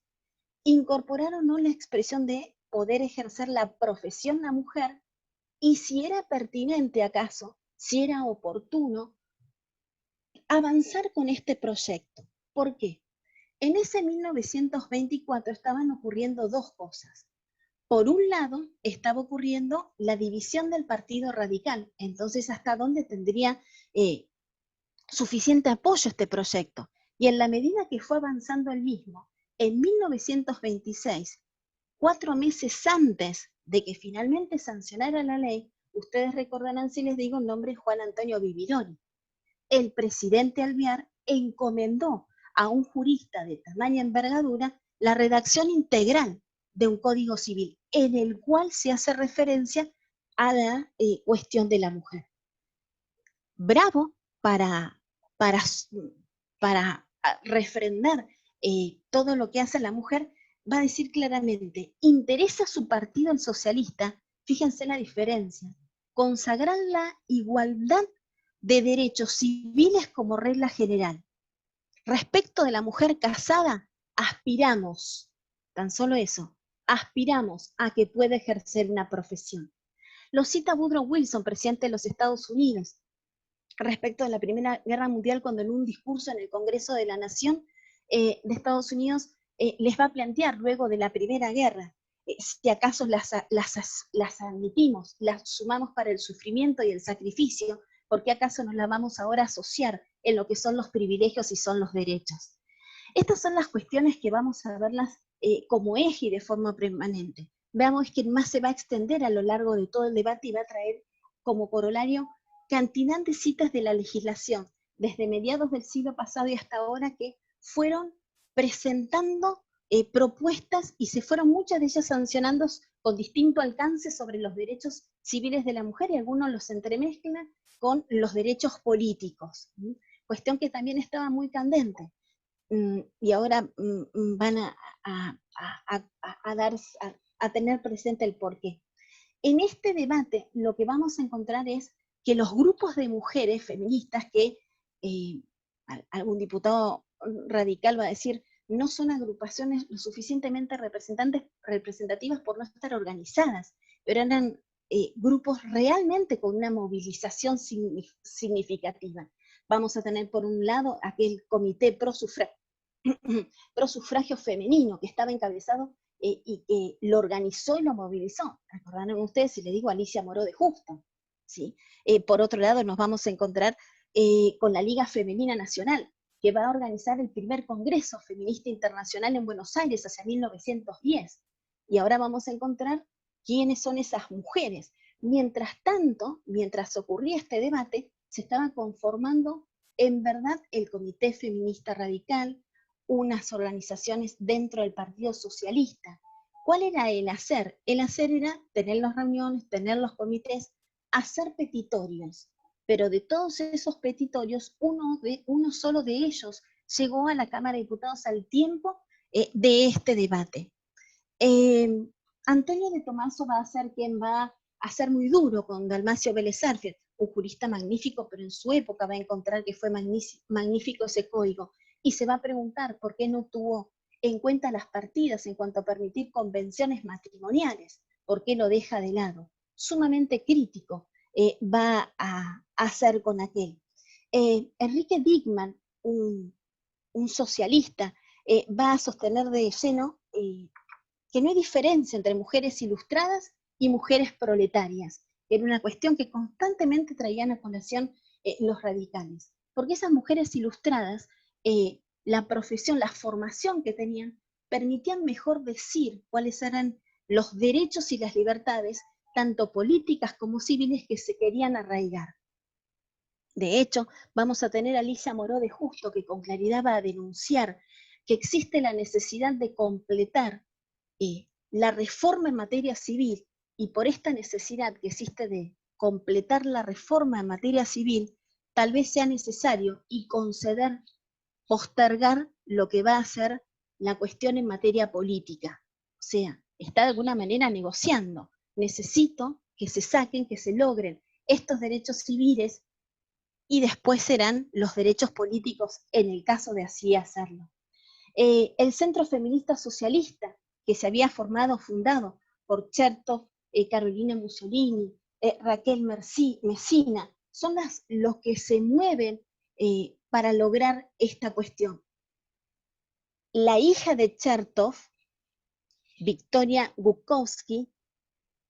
S3: Incorporar o no la expresión de poder ejercer la profesión la mujer, y si era pertinente acaso, si era oportuno, avanzar con este proyecto. ¿Por qué? En ese 1924 estaban ocurriendo 2 cosas. por un lado, estaba ocurriendo la división del Partido Radical. Entonces, ¿hasta dónde tendría suficiente apoyo este proyecto? Y en la medida que fue avanzando el mismo, en 1926, 4 meses antes de que finalmente sancionara la ley, ustedes recordarán si les digo el nombre de Juan Antonio Vividoni. El presidente Alvear encomendó a un jurista de tamaña envergadura la redacción integral de un código civil en el cual se hace referencia a la cuestión de la mujer. Bravo para refrendar todo lo que hace la mujer, va a decir claramente, interesa a su partido el socialista, fíjense la diferencia, consagrar la igualdad de derechos civiles como regla general. Respecto de la mujer casada, aspiramos, tan solo eso, aspiramos a que pueda ejercer una profesión. Lo cita Woodrow Wilson, presidente de los Estados Unidos, respecto de la Primera Guerra Mundial, cuando en un discurso en el Congreso de la Nación de Estados Unidos les va a plantear luego de la Primera Guerra, si acaso las admitimos, las sumamos para el sufrimiento y el sacrificio, ¿por qué acaso nos la vamos ahora a asociar en lo que son los privilegios y son los derechos? Estas son las cuestiones que vamos a verlas como eje y de forma permanente. Veamos que más se va a extender a lo largo de todo el debate y va a traer como corolario cantidad de citas de la legislación, desde mediados del siglo pasado y hasta ahora, que fueron presentando propuestas y se fueron muchas de ellas sancionando con distinto alcance sobre los derechos civiles de la mujer, y algunos los entremezclan con los derechos políticos, cuestión que también estaba muy candente. Y ahora van a tener presente el porqué. En este debate lo que vamos a encontrar es que los grupos de mujeres feministas, que algún diputado radical va a decir, no son agrupaciones lo suficientemente representativas por no estar organizadas, pero eran grupos realmente con una movilización significativa. Vamos a tener por un lado aquel comité pro sufragio femenino que estaba encabezado y que lo organizó y lo movilizó. Recordarán ustedes, si le digo, Alicia Moró de Justo, ¿sí? Por otro lado, nos vamos a encontrar con la Liga Femenina Nacional, que va a organizar el primer Congreso Feminista Internacional en Buenos Aires hacia 1910. Y ahora vamos a encontrar quiénes son esas mujeres. Mientras tanto, mientras ocurría este debate, se estaba conformando en verdad el Comité Feminista Radical, unas organizaciones dentro del Partido Socialista. ¿Cuál era el hacer? El hacer era tener las reuniones, tener los comités, hacer petitorios, pero de todos esos petitorios, uno solo de ellos llegó a la Cámara de Diputados al tiempo de este debate. Antonio de Tomaso va a ser quien va a ser muy duro con Dalmacio Vélez Sarsfield, un jurista magnífico, pero en su época va a encontrar que fue magnífico ese código, y se va a preguntar por qué no tuvo en cuenta las partidas en cuanto a permitir convenciones matrimoniales, por qué lo deja de lado. Sumamente crítico va a hacer con aquel. Enrique Dickmann, un socialista, va a sostener de lleno que no hay diferencia entre mujeres ilustradas y mujeres proletarias, que era una cuestión que constantemente traían a colación los radicales, porque esas mujeres ilustradas, la profesión, la formación que tenían, permitían mejor decir cuáles eran los derechos y las libertades, tanto políticas como civiles, que se querían arraigar. De hecho, vamos a tener a Alicia Moró de Justo, que con claridad va a denunciar que existe la necesidad de completar la reforma en materia civil, y por esta necesidad que existe de completar la reforma en materia civil, tal vez sea necesario y postergar lo que va a ser la cuestión en materia política. O sea, está de alguna manera negociando. Necesito que se saquen, que se logren estos derechos civiles, y después serán los derechos políticos en el caso de así hacerlo. El Centro Feminista Socialista, que se había fundado por Chertoff, Carolina Mussolini, Raquel Messina, son los que se mueven para lograr esta cuestión. La hija de Chertoff Victoria Gukowski,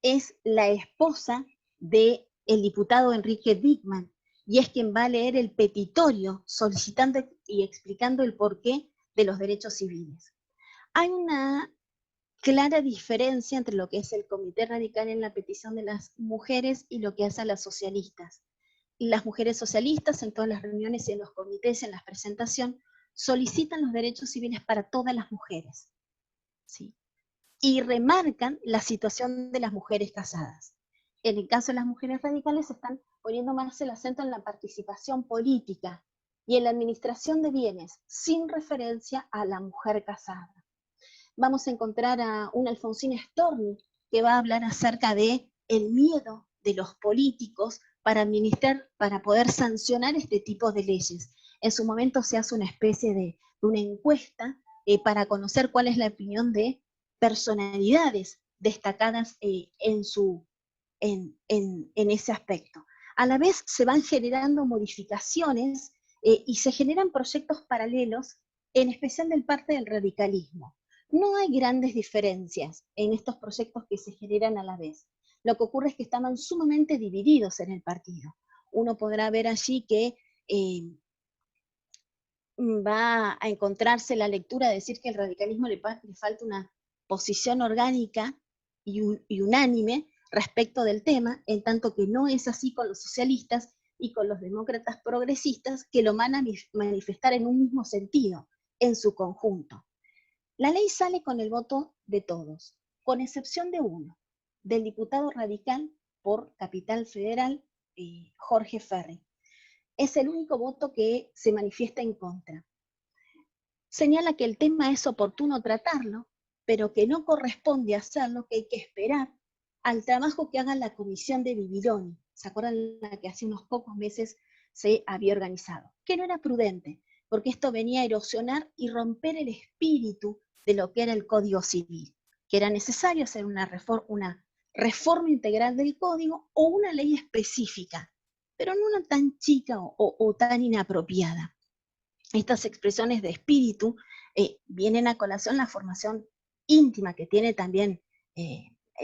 S3: es la esposa del diputado Enrique Dickmann, y es quien va a leer el petitorio solicitando y explicando el porqué de los derechos civiles. Hay una clara diferencia entre lo que es el Comité Radical en la petición de las mujeres y lo que hacen las socialistas. Las mujeres socialistas en todas las reuniones y en los comités, en la presentación, solicitan los derechos civiles para todas las mujeres, ¿sí? Y remarcan la situación de las mujeres casadas. En el caso de las mujeres radicales están poniendo más el acento en la participación política y en la administración de bienes, sin referencia a la mujer casada. Vamos a encontrar a una Alfonsina Storni que va a hablar acerca de el miedo de los políticos para administrar, para poder sancionar este tipo de leyes. En su momento se hace una especie de una encuesta para conocer cuál es la opinión de personalidades destacadas en ese aspecto. A la vez se van generando modificaciones y se generan proyectos paralelos, en especial del parte del radicalismo. No hay grandes diferencias en estos proyectos que se generan a la vez. Lo que ocurre es que estaban sumamente divididos en el partido. Uno podrá ver allí que va a encontrarse la lectura de decir que al radicalismo le falta una posición orgánica y unánime respecto del tema, en tanto que no es así con los socialistas y con los demócratas progresistas, que lo van a manifestar en un mismo sentido, en su conjunto. La ley sale con el voto de todos, con excepción de uno, del diputado radical por Capital Federal, Jorge Ferri. Es el único voto que se manifiesta en contra. Señala que el tema es oportuno tratarlo, pero que no corresponde hacerlo, que hay que esperar al trabajo que haga la comisión de Bivironi. ¿Se acuerdan la que hace unos pocos meses se había organizado? Que no era prudente, porque esto venía a erosionar y romper el espíritu de lo que era el Código Civil, que era necesario hacer una reforma integral del Código o una ley específica, pero no una tan chica o tan inapropiada. Estas expresiones de espíritu vienen a colación la formación íntima que tiene también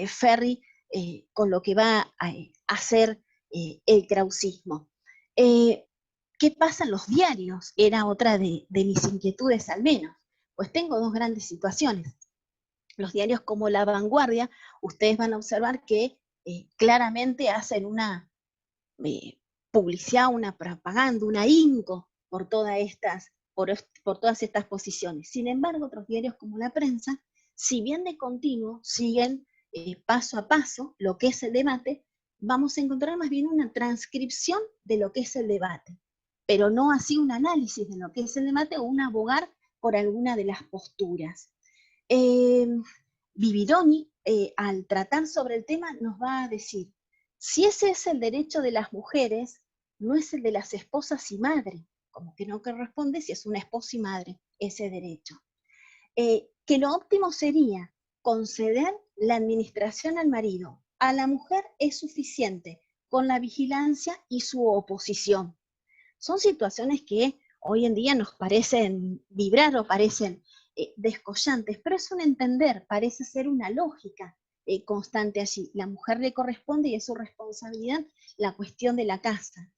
S3: Ferri con lo que va a hacer el krausismo. ¿Qué pasa en los diarios? Era otra de mis inquietudes al menos. Pues tengo dos grandes situaciones. Los diarios como La Vanguardia, ustedes van a observar que claramente hacen una publicidad, una propaganda, un ahínco por todas estas posiciones. Sin embargo, otros diarios como La Prensa, si bien de continuo siguen paso a paso lo que es el debate, vamos a encontrar más bien una transcripción de lo que es el debate, pero no así un análisis de lo que es el debate o un abogar por alguna de las posturas. Bivironi, al tratar sobre el tema, nos va a decir, si ese es el derecho de las mujeres, no es el de las esposas y madres, como que no corresponde si es una esposa y madre ese derecho. Que lo óptimo sería conceder la administración al marido. A la mujer es suficiente con la vigilancia y su oposición. Son situaciones que hoy en día nos parecen vibrar o parecen descollantes, pero es un entender, parece ser una lógica constante allí. La mujer le corresponde y es su responsabilidad la cuestión de la casa.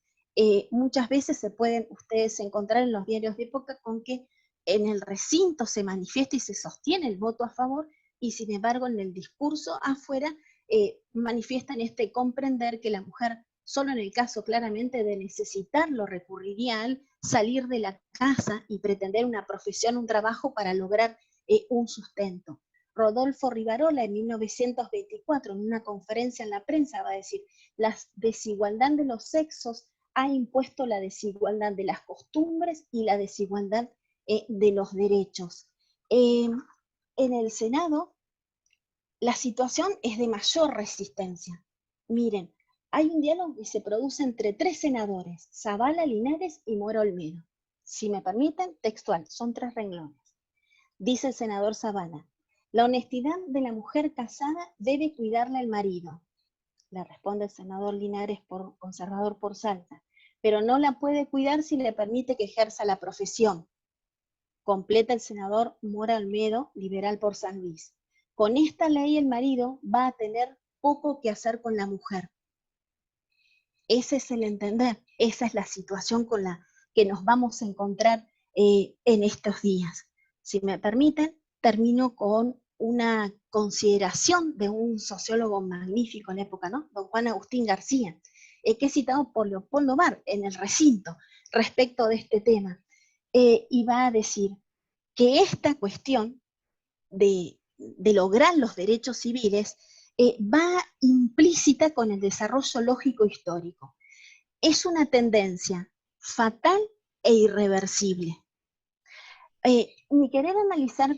S3: Muchas veces se pueden ustedes encontrar en los diarios de época con que en el recinto se manifiesta y se sostiene el voto a favor, y sin embargo en el discurso afuera manifiestan este comprender que la mujer, solo en el caso claramente de necesitarlo, recurriría al salir de la casa y pretender una profesión, un trabajo para lograr un sustento. Rodolfo Rivarola en 1924, en una conferencia en la prensa, va a decir, la desigualdad de los sexos ha impuesto la desigualdad de las costumbres y la desigualdad de los derechos. En el Senado, la situación es de mayor resistencia. Miren, hay un diálogo que se produce entre tres senadores, Zavala, Linares y Mora Olmedo. Si me permiten, textual, son 3 renglones. Dice el senador Zavala, la honestidad de la mujer casada debe cuidarla el marido. Le responde el senador Linares, conservador por Salta, pero no la puede cuidar si le permite que ejerza la profesión. Completa el senador Mora Olmedo, liberal por San Luis. con esta ley el marido va a tener poco que hacer con la mujer. Ese es el entender, esa es la situación con la que nos vamos a encontrar en estos días. Si me permiten, termino con una consideración de un sociólogo magnífico en la época, ¿no? Don Juan Agustín García, que es citado por Leopoldo Mar en el recinto respecto de este tema. Y va a decir que esta cuestión de lograr los derechos civiles va implícita con el desarrollo lógico-histórico. Es una tendencia fatal e irreversible. Mi querer analizar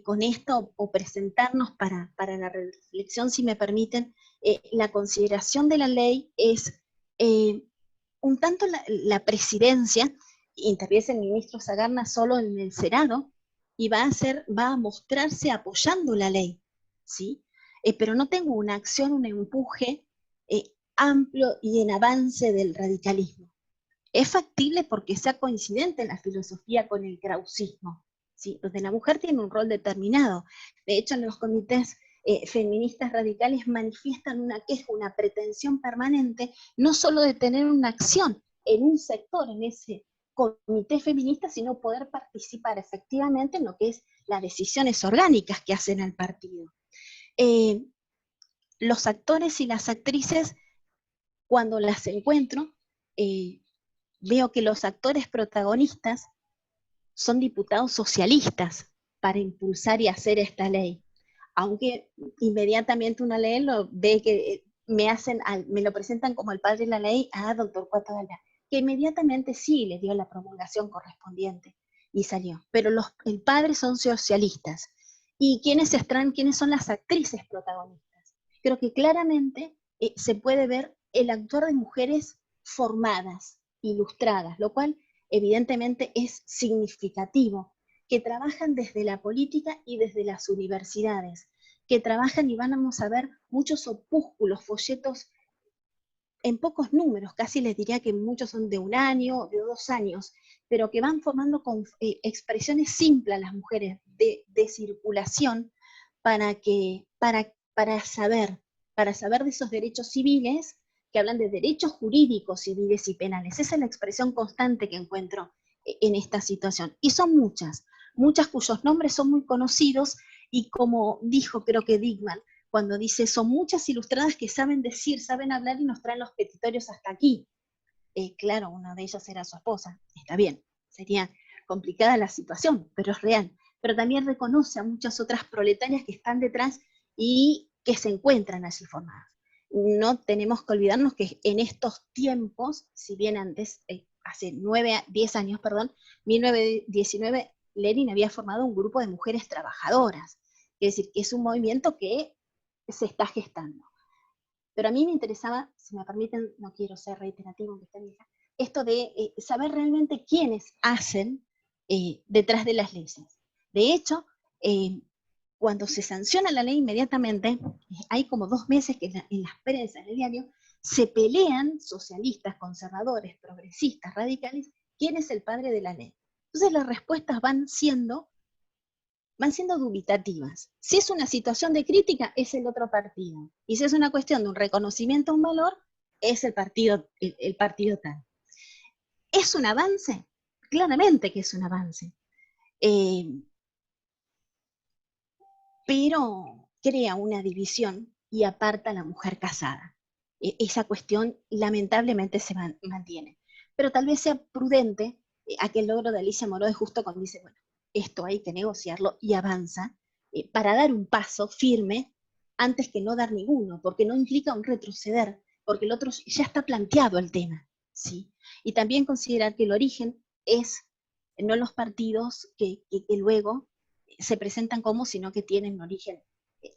S3: con esto o presentarnos para la reflexión, si me permiten, la consideración de la ley es un tanto la presidencia, interviene el ministro Sagarna solo en el Senado, y va a mostrarse apoyando la ley, ¿sí? Pero no tengo una acción, un empuje amplio y en avance del radicalismo. Es factible porque sea coincidente en la filosofía con el krausismo, ¿sí? Donde la mujer tiene un rol determinado. De hecho, en los comités feministas radicales manifiestan una queja, una pretensión permanente, no solo de tener una acción en un sector, en ese comité feminista, sino poder participar efectivamente en lo que es las decisiones orgánicas que hacen el partido. Los actores y las actrices, cuando las encuentro, veo que los actores protagonistas son diputados socialistas para impulsar y hacer esta ley. Aunque inmediatamente una ley lo ve que me lo presentan como el padre de la ley a doctor Cuato Galván, que inmediatamente sí le dio la promulgación correspondiente y salió. Pero el padre son socialistas. ¿Y quiénes son las actrices protagonistas? Creo que claramente se puede ver el actuar de mujeres formadas, ilustradas, lo cual evidentemente es significativo, que trabajan desde la política y desde las universidades, que trabajan y vamos a ver muchos opúsculos, folletos en pocos números, casi les diría que muchos son de 1 año, de 2 años, pero que van formando con expresiones simples a las mujeres de circulación para saber de esos derechos civiles, que hablan de derechos jurídicos, civiles y penales. Esa es la expresión constante que encuentro en esta situación. Y son muchas cuyos nombres son muy conocidos, y como dijo creo que Dickman, cuando dice, son muchas ilustradas que saben decir, saben hablar y nos traen los petitorios hasta aquí. Claro, una de ellas era su esposa, está bien, sería complicada la situación, pero es real. Pero también reconoce a muchas otras proletarias que están detrás y que se encuentran allí formadas. No tenemos que olvidarnos que en estos tiempos, si bien antes, hace 10 años, 1919, Lenin había formado un grupo de mujeres trabajadoras, es decir, que es un movimiento que se está gestando. Pero a mí me interesaba, si me permiten, no quiero ser reiterativo, aunque esté vieja, esto de saber realmente quiénes hacen detrás de las leyes. De hecho, cuando se sanciona la ley inmediatamente, hay como 2 meses que en las prensas, en el diario, se pelean socialistas, conservadores, progresistas, radicales, quién es el padre de la ley. Entonces las respuestas van siendo dubitativas. Si es una situación de crítica, es el otro partido. Y si es una cuestión de un reconocimiento a un valor, es el partido tal. ¿Es un avance? Claramente que es un avance. Pero crea una división y aparta a la mujer casada. Esa cuestión lamentablemente se mantiene. Pero tal vez sea prudente aquel logro de Alicia Moró de justo cuando dice, bueno, esto hay que negociarlo y avanza para dar un paso firme antes que no dar ninguno, porque no implica un retroceder, porque el otro ya está planteado el tema, ¿sí? Y también considerar que el origen es no los partidos que luego se presentan como, sino que tienen un origen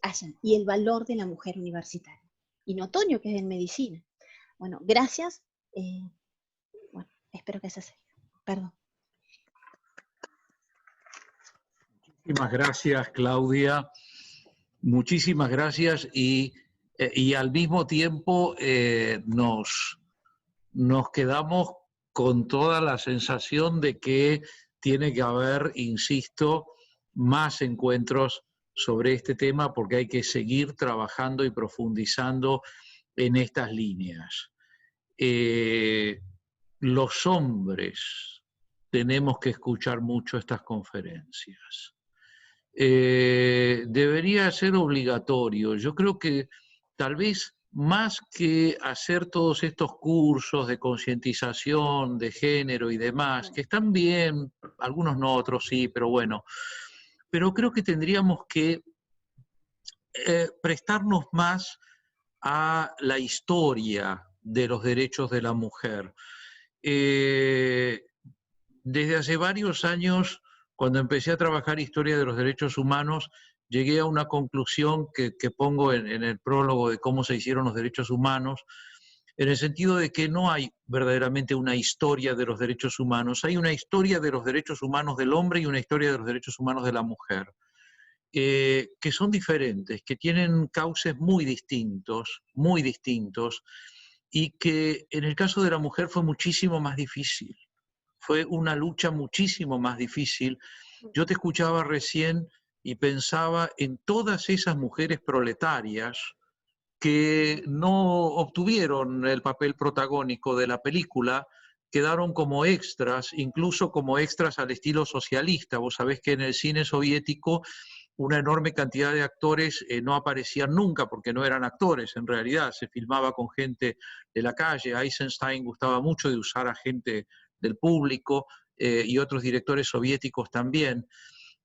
S3: allá, y el valor de la mujer universitaria. Y notorio que es en medicina. Bueno, gracias. Bueno, espero que se siga. Perdón.
S1: Muchísimas gracias, Claudia. Muchísimas gracias y al mismo tiempo nos quedamos con toda la sensación de que tiene que haber, insisto, más encuentros sobre este tema porque hay que seguir trabajando y profundizando en estas líneas. Los hombres tenemos que escuchar mucho estas conferencias. Debería ser obligatorio. Yo creo que tal vez más que hacer todos estos cursos de concientización de género y demás, que están bien, algunos no, otros sí, pero bueno, pero creo que tendríamos que prestarnos más a la historia de los derechos de la mujer. Desde hace varios años, cuando empecé a trabajar historia de los derechos humanos, llegué a una conclusión que pongo en el prólogo de cómo se hicieron los derechos humanos, en el sentido de que no hay verdaderamente una historia de los derechos humanos, hay una historia de los derechos humanos del hombre y una historia de los derechos humanos de la mujer, que son diferentes, que tienen cauces muy distintos, y que en el caso de la mujer fue muchísimo más difícil. Fue una lucha muchísimo más difícil. Yo te escuchaba recién y pensaba en todas esas mujeres proletarias que no obtuvieron el papel protagónico de la película, quedaron como extras, incluso como extras al estilo socialista. Vos sabés que en el cine soviético una enorme cantidad de actores no aparecían nunca porque no eran actores, en realidad se filmaba con gente de la calle. Eisenstein gustaba mucho de usar a gente del público y otros directores soviéticos también.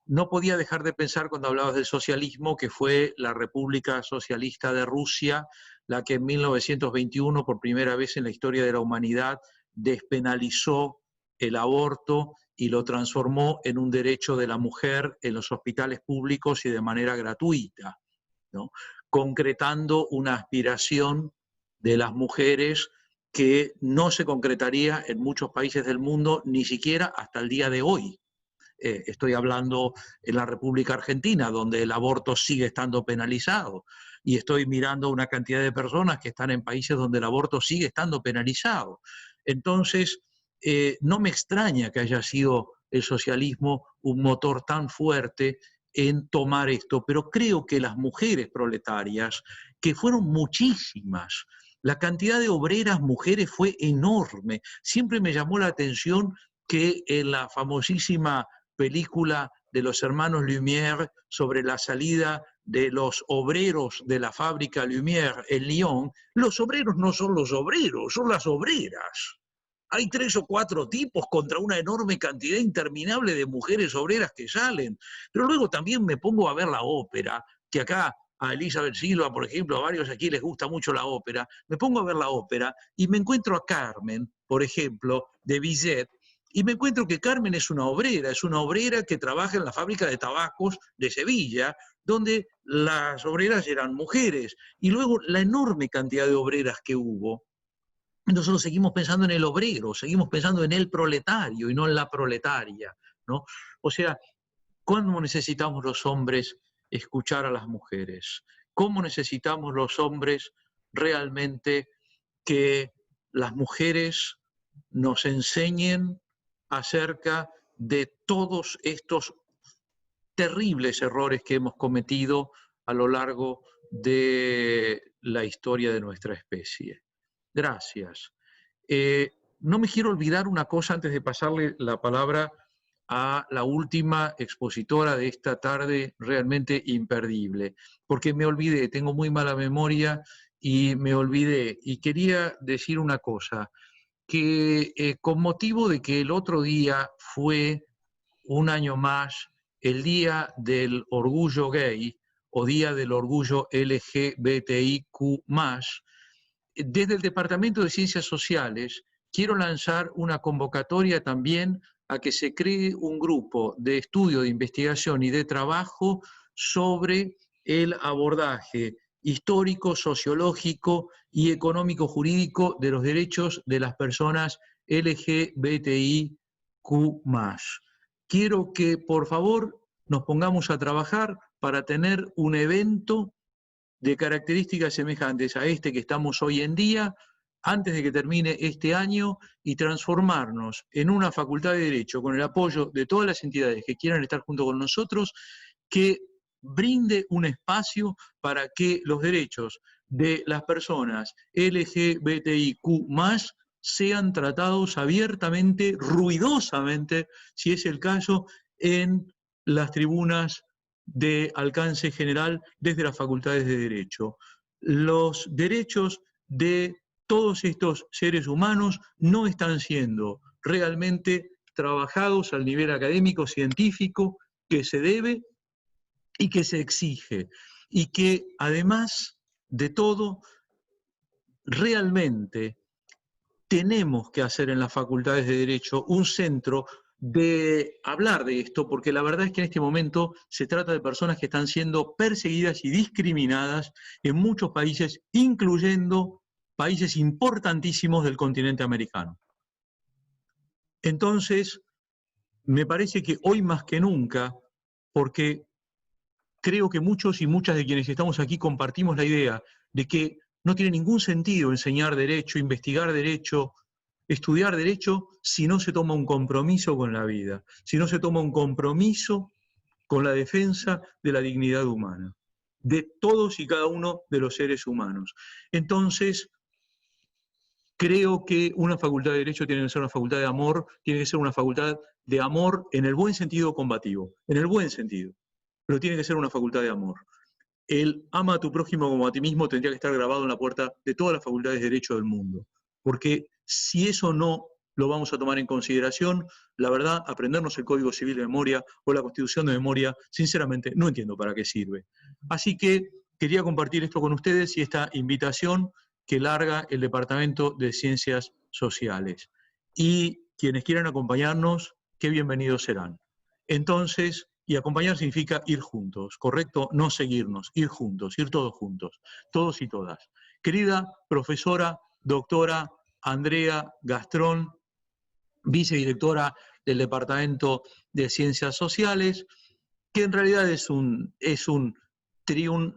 S1: No podía dejar de pensar cuando hablabas del socialismo que fue la República Socialista de Rusia la que en 1921, por primera vez en la historia de la humanidad, despenalizó el aborto y lo transformó en un derecho de la mujer en los hospitales públicos y de manera gratuita, ¿no? Concretando una aspiración de las mujeres que no se concretaría en muchos países del mundo, ni siquiera hasta el día de hoy. Estoy hablando en la República Argentina, donde el aborto sigue estando penalizado, y estoy mirando una cantidad de personas que están en países donde el aborto sigue estando penalizado. Entonces, no me extraña que haya sido el socialismo un motor tan fuerte en tomar esto, pero creo que las mujeres proletarias, que fueron muchísimas, la cantidad de obreras mujeres fue enorme. Siempre me llamó la atención que en la famosísima película de los hermanos Lumière sobre la salida de los obreros de la fábrica Lumière en Lyon, los obreros no son los obreros, son las obreras. Hay 3 o 4 tipos contra una enorme cantidad interminable de mujeres obreras que salen. Pero luego también me pongo a ver la ópera, que acá a Elizabeth Silva, por ejemplo, a varios aquí les gusta mucho la ópera. Me pongo a ver la ópera y me encuentro a Carmen, por ejemplo, de Bizet, y me encuentro que Carmen es una obrera que trabaja en la fábrica de tabacos de Sevilla, donde las obreras eran mujeres. Y luego la enorme cantidad de obreras que hubo. Nosotros seguimos pensando en el obrero, seguimos pensando en el proletario y no en la proletaria, ¿no? O sea, ¿cómo necesitamos los hombres escuchar a las mujeres? ¿Cómo necesitamos los hombres realmente que las mujeres nos enseñen acerca de todos estos terribles errores que hemos cometido a lo largo de la historia de nuestra especie? Gracias. No me quiero olvidar una cosa antes de pasarle la palabra a la última expositora de esta tarde, realmente imperdible, porque me olvidé, tengo muy mala memoria y me olvidé. Y quería decir una cosa, que con motivo de que el otro día fue un año más el Día del Orgullo Gay o Día del Orgullo LGBTIQ+, desde el Departamento de Ciencias Sociales quiero lanzar una convocatoria también a que se cree un grupo de estudio, de investigación y de trabajo sobre el abordaje histórico, sociológico y económico-jurídico de los derechos de las personas LGBTIQ+. Quiero que, por favor, nos pongamos a trabajar para tener un evento de características semejantes a este que estamos hoy en día, antes de que termine este año, y transformarnos en una facultad de Derecho con el apoyo de todas las entidades que quieran estar junto con nosotros, que brinde un espacio para que los derechos de las personas LGBTIQ+, sean tratados abiertamente, ruidosamente, si es el caso, en las tribunas de alcance general desde las facultades de Derecho. Los derechos de todos estos seres humanos no están siendo realmente trabajados al nivel académico, científico, que se debe y que se exige. Y que además de todo, realmente tenemos que hacer en las facultades de Derecho un centro de hablar de esto, porque la verdad es que en este momento se trata de personas que están siendo perseguidas y discriminadas en muchos países, incluyendo países importantísimos del continente americano. Entonces, me parece que hoy más que nunca, porque creo que muchos y muchas de quienes estamos aquí compartimos la idea de que no tiene ningún sentido enseñar derecho, investigar derecho, estudiar derecho si no se toma un compromiso con la vida, si no se toma un compromiso con la defensa de la dignidad humana, de todos y cada uno de los seres humanos. Entonces, creo que una facultad de Derecho tiene que ser una facultad de amor, tiene que ser una facultad de amor en el buen sentido combativo, en el buen sentido, pero tiene que ser una facultad de amor. El ama a tu prójimo como a ti mismo tendría que estar grabado en la puerta de todas las facultades de Derecho del mundo, porque si eso no lo vamos a tomar en consideración, la verdad, aprendernos el Código Civil de memoria o la Constitución de memoria, sinceramente, no entiendo para qué sirve. Así que quería compartir esto con ustedes y esta invitación que larga el Departamento de Ciencias Sociales. Y quienes quieran acompañarnos, qué bienvenidos serán. Entonces, y acompañar significa ir juntos, ¿correcto? No seguirnos, ir juntos, ir todos juntos, todos y todas. Querida profesora, doctora Andrea Gastrón, vicedirectora del Departamento de Ciencias Sociales, que en realidad es un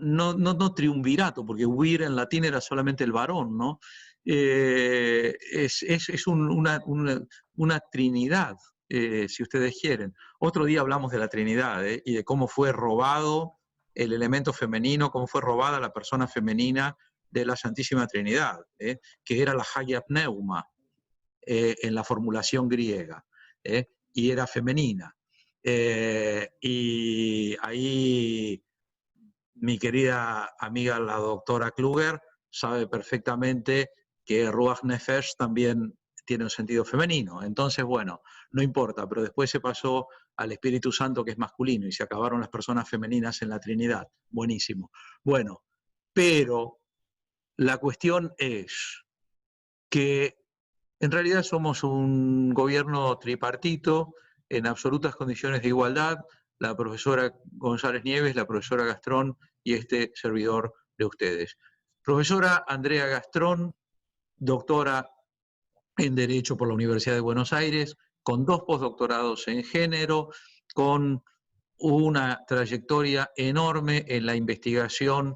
S1: no triunvirato, porque huir en latín era solamente el varón, ¿no? Es una trinidad, si ustedes quieren. Otro día hablamos de la Trinidad y de cómo fue robado el elemento femenino, cómo fue robada la persona femenina de la Santísima Trinidad, que era la Hagia Pneuma en la formulación griega, y era femenina. Y ahí mi querida amiga la doctora Kluger sabe perfectamente que Ruach Nefesh también tiene un sentido femenino. Entonces, bueno, no importa, pero después se pasó al Espíritu Santo, que es masculino, y se acabaron las personas femeninas en la Trinidad. Buenísimo. Bueno, pero la cuestión es que en realidad somos un gobierno tripartito en absolutas condiciones de igualdad, la profesora González Nieves, la profesora Gastrón y este servidor de ustedes. Profesora Andrea Gastrón, doctora en Derecho por la Universidad de Buenos Aires, con 2 postdoctorados en género, con una trayectoria enorme en la investigación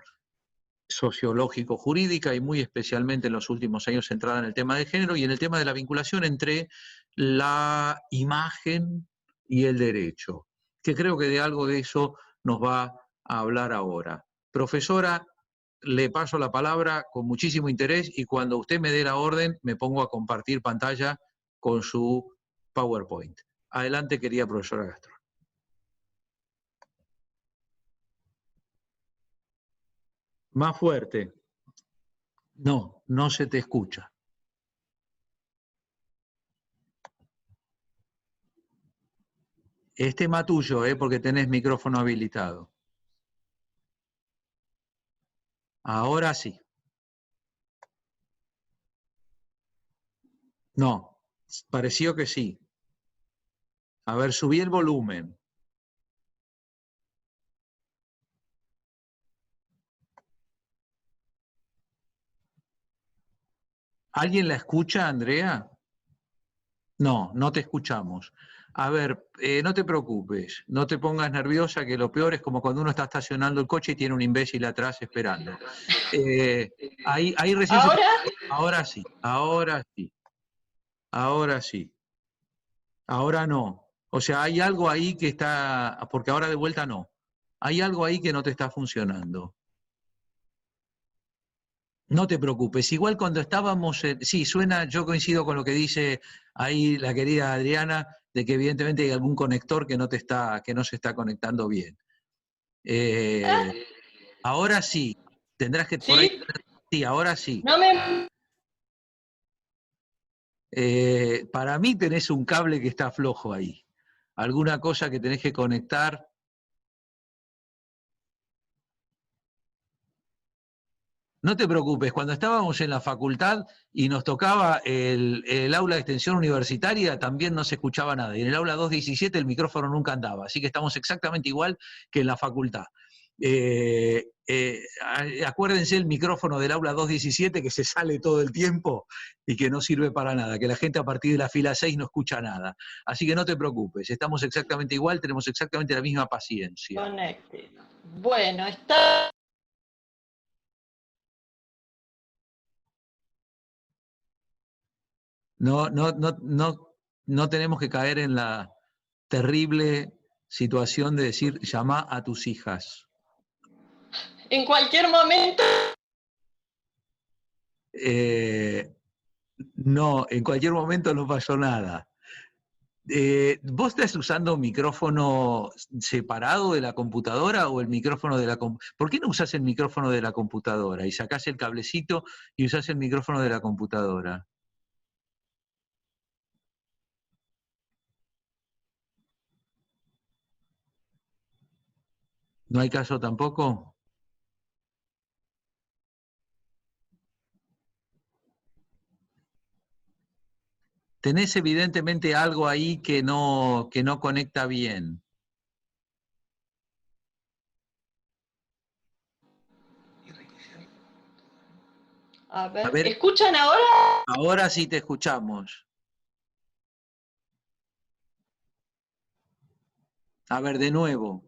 S1: sociológico-jurídica y muy especialmente en los últimos años centrada en el tema de género y en el tema de la vinculación entre la imagen y el derecho, que creo que de algo de eso nos va a hablar ahora. Profesora, le paso la palabra con muchísimo interés y cuando usted me dé la orden me pongo a compartir pantalla con su PowerPoint. Adelante, querida profesora Gastrón. Más fuerte. No, no se te escucha. Es tema tuyo, porque tenés micrófono habilitado. Ahora sí. No, pareció que sí. A ver, subí el volumen. ¿Alguien la escucha, Andrea? No, no te escuchamos. A ver, no te preocupes, no te pongas nerviosa, que lo peor es como cuando uno está estacionando el coche y tiene un imbécil atrás esperando. Ahí recién
S4: ¿Ahora?
S1: Ahora sí, ahora sí. Ahora sí. Ahora no. O sea, hay algo ahí que está, porque ahora de vuelta no. Hay algo ahí que no te está funcionando. No te preocupes, igual cuando estábamos, sí, suena, yo coincido con lo que dice ahí la querida Adriana, de que evidentemente hay algún conector que no se está conectando bien. Ahora sí, tendrás que por ahí.
S4: ¿Sí?
S1: Sí, ahora sí.
S4: No me...
S1: Para mí tenés un cable que está flojo ahí. Alguna cosa que tenés que conectar. No te preocupes, cuando estábamos en la facultad y nos tocaba el aula de extensión universitaria, también no se escuchaba nada. Y en el aula 217 el micrófono nunca andaba. Así que estamos exactamente igual que en la facultad. Acuérdense el micrófono del aula 217 que se sale todo el tiempo y que no sirve para nada, que la gente a partir de la fila 6 no escucha nada. Así que no te preocupes, estamos exactamente igual, tenemos exactamente la misma paciencia.
S4: Conecte. Bueno, está...
S1: No tenemos que caer en la terrible situación de decir, llama a tus hijas.
S4: En cualquier momento...
S1: No, en cualquier momento no pasó nada. ¿Vos estás usando un micrófono separado de la computadora o el micrófono de la computadora? ¿Por qué no usás el micrófono de la computadora y sacás el cablecito y usás el micrófono de la computadora? ¿No hay caso tampoco? Tenés evidentemente algo ahí que no conecta bien.
S4: A ver,
S1: A ver,
S4: ¿escuchan ahora?
S1: ahora sí te escuchamos. A ver, de nuevo.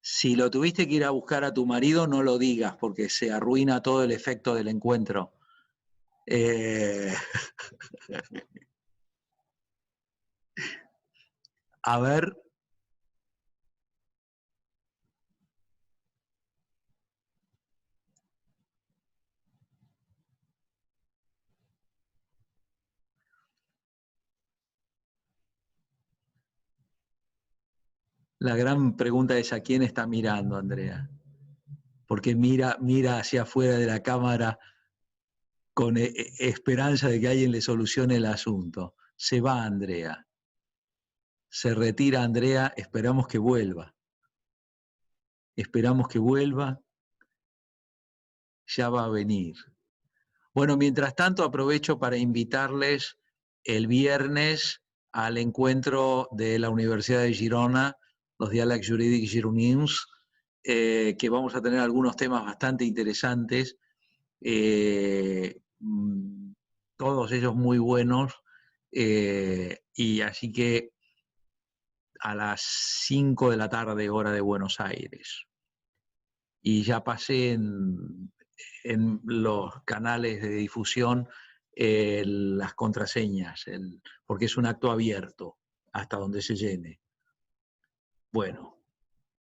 S1: Si lo tuviste que ir a buscar a tu marido, no lo digas, porque se arruina todo el efecto del encuentro. A ver. La gran pregunta es: ¿a quién está mirando, Andrea? Porque mira hacia afuera de la cámara con esperanza de que alguien le solucione el asunto. Se va Andrea. Se retira Andrea, esperamos que vuelva. Esperamos que vuelva. Ya va a venir. Bueno, mientras tanto aprovecho para invitarles el viernes al encuentro de la Universidad de Girona, los Diàlegs Jurídics Gironins, que vamos a tener algunos temas bastante interesantes, todos ellos muy buenos, y así que a las 5 de la tarde, hora de Buenos Aires. Y ya pasé en los canales de difusión las contraseñas, porque es un acto abierto hasta donde se llene. Bueno,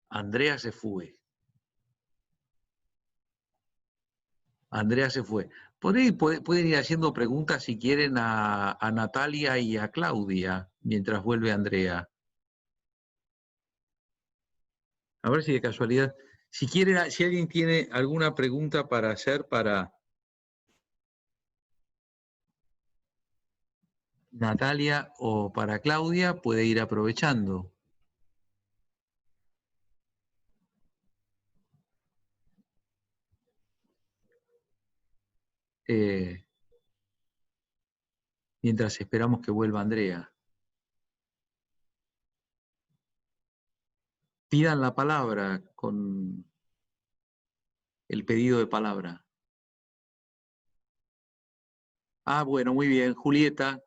S1: Andrea se fue. Andrea se fue. Pueden ir haciendo preguntas si quieren a Natalia y a Claudia mientras vuelve Andrea. A ver si de casualidad, si alguien tiene alguna pregunta para hacer para Natalia o para Claudia, puede ir aprovechando. Mientras esperamos que vuelva Andrea. Pidan la palabra con el pedido de palabra. Ah, bueno, muy bien. Julieta.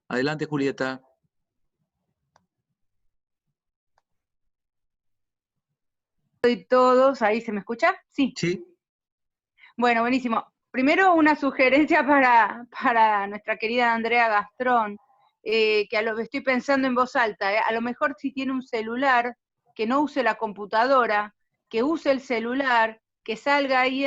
S1: Adelante, Julieta.
S5: y todos. ¿Ahí se me escucha? Sí.
S1: Sí.
S5: Bueno, buenísimo. Primero una sugerencia para nuestra querida Andrea Gastrón, que estoy pensando en voz alta, a lo mejor si tiene un celular, que no use la computadora, que use el celular, que salga ahí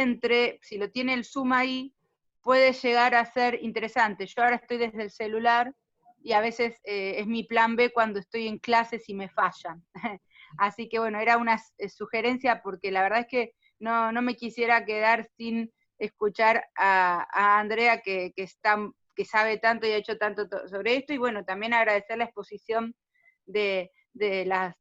S5: si lo tiene el Zoom ahí, puede llegar a ser interesante. Yo ahora estoy desde el celular y a veces es mi plan B cuando estoy en clases y me fallan. Así que bueno, era una sugerencia porque la verdad es que no me quisiera quedar sin escuchar a Andrea que sabe tanto y ha hecho tanto sobre esto, y bueno, también agradecer la exposición de las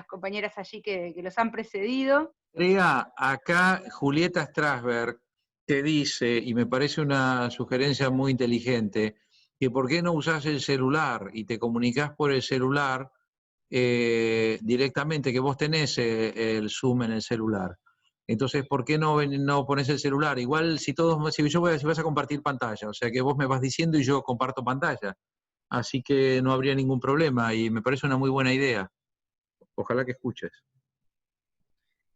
S5: compañeras allí que los han precedido.
S1: Andrea, acá Julieta Strasberg te dice, y me parece una sugerencia muy inteligente, que por qué no usás el celular y te comunicás por el celular directamente, que vos tenés el Zoom en el celular. Entonces, ¿por qué no pones el celular? Igual si vas a compartir pantalla, o sea que vos me vas diciendo y yo comparto pantalla. Así que no habría ningún problema y me parece una muy buena idea. Ojalá que escuches.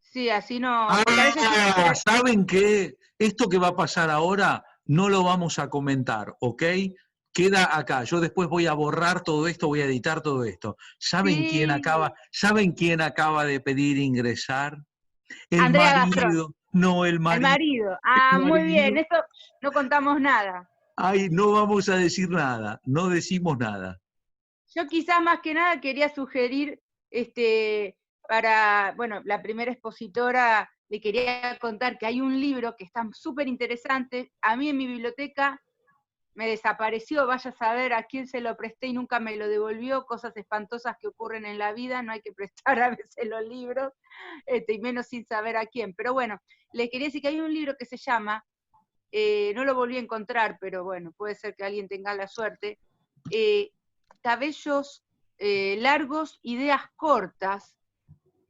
S5: Sí, así no... porque a veces
S1: ¿Saben qué? Esto que va a pasar ahora no lo vamos a comentar, ¿ok? Queda acá. Yo después voy a borrar todo esto, voy a editar todo esto. ¿Saben quién acaba de pedir ingresar? El
S5: Andrea
S1: marido.
S5: Gastrón.
S1: No, el marido.
S5: El marido. Ah, muy bien. Esto no contamos nada.
S1: Ay, no vamos a decir nada. No decimos nada.
S5: Yo quizás más que nada quería sugerir, bueno, la primera expositora le quería contar que hay un libro que está súper interesante. A mí en mi biblioteca me desapareció, vaya a saber a quién se lo presté y nunca me lo devolvió, cosas espantosas que ocurren en la vida, no hay que prestar a veces los libros, y menos sin saber a quién. Pero bueno, le quería decir que hay un libro que se llama, no lo volví a encontrar, pero bueno, puede ser que alguien tenga la suerte, Cabellos largos, ideas cortas,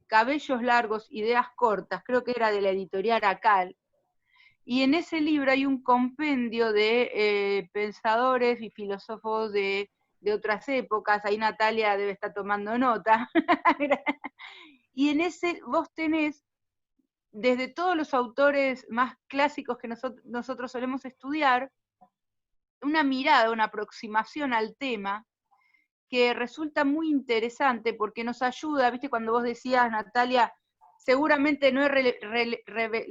S5: Cabellos largos, ideas cortas, creo que era de la editorial Acal, y en ese libro hay un compendio de pensadores y filósofos de otras épocas, ahí Natalia debe estar tomando nota, y en ese vos tenés, desde todos los autores más clásicos que nosotros solemos estudiar, una mirada, una aproximación al tema, que resulta muy interesante porque nos ayuda, viste, cuando vos decías, Natalia, seguramente no he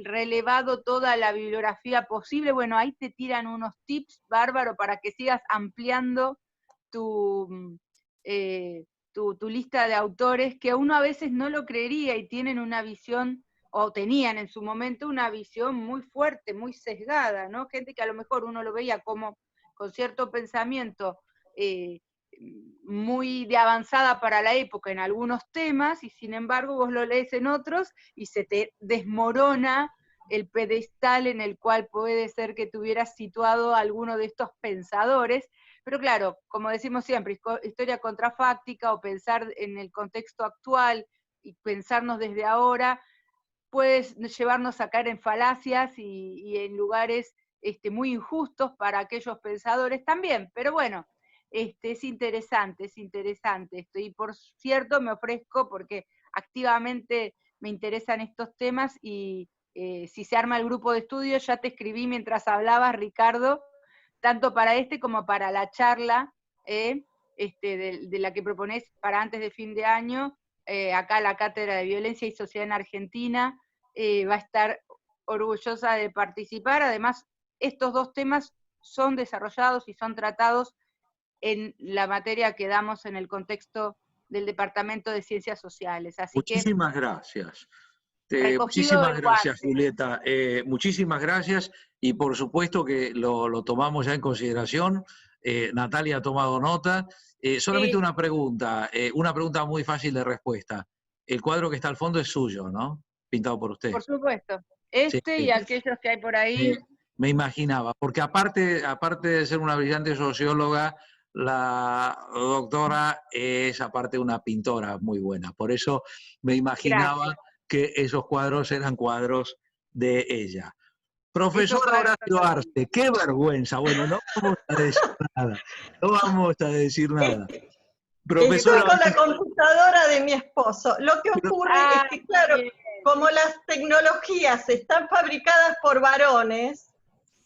S5: relevado toda la bibliografía posible, bueno, ahí te tiran unos tips bárbaros para que sigas ampliando tu lista de autores, que uno a veces no lo creería y tienen una visión, o tenían en su momento una visión muy fuerte, muy sesgada, ¿no? Gente que a lo mejor uno lo veía como con cierto pensamiento, muy de avanzada para la época en algunos temas, y sin embargo vos lo lees en otros y se te desmorona el pedestal en el cual puede ser que tuvieras situado a alguno de estos pensadores. Pero claro, como decimos siempre, historia contrafáctica o pensar en el contexto actual y pensarnos desde ahora, puede llevarnos a caer en falacias y en lugares muy injustos para aquellos pensadores también, pero bueno, es interesante. Y por cierto me ofrezco porque activamente me interesan estos temas y si se arma el grupo de estudio, ya te escribí mientras hablabas, Ricardo, tanto para como para la charla de la que proponés para antes de fin de año, acá la Cátedra de Violencia y Sociedad en Argentina va a estar orgullosa de participar. Además, estos dos temas son desarrollados y son tratados en la materia que damos en el contexto del Departamento de Ciencias Sociales. Así
S1: muchísimas gracias.
S5: Muchísimas
S1: gracias, Julieta. Muchísimas gracias y por supuesto que lo tomamos ya en consideración. Natalia ha tomado nota. Solamente
S2: Sí.
S1: una pregunta muy fácil de respuesta. El cuadro que está al fondo es suyo, ¿no? Pintado por usted.
S5: Por supuesto.
S1: Sí,
S5: Y aquellos que hay por ahí.
S1: Me imaginaba, porque aparte de ser una brillante socióloga, la doctora es aparte una pintora muy buena. Por eso me imaginaba que esos cuadros eran cuadros de ella. Profesor Horacio Arce, qué vergüenza. Bueno, no vamos a decir nada.
S4: Estoy con la computadora de mi esposo. Lo que ocurre es que, claro,
S6: como las tecnologías están fabricadas por varones,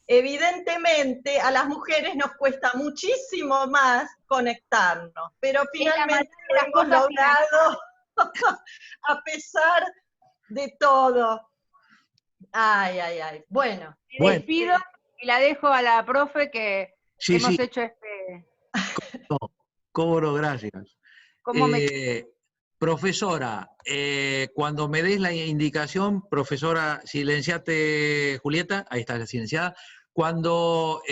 S6: evidentemente a las mujeres nos cuesta muchísimo más conectarnos, pero finalmente lo hemos logrado a pesar de todo. Ay, ay, ay. Bueno.
S5: Me despido y la dejo a la profe que
S1: Sí,
S5: hemos
S1: sí.
S5: hecho este...
S1: Cómo no, gracias. Profesora, cuando me des la indicación, profesora, silenciate, Julieta, ahí está silenciada. Cuando,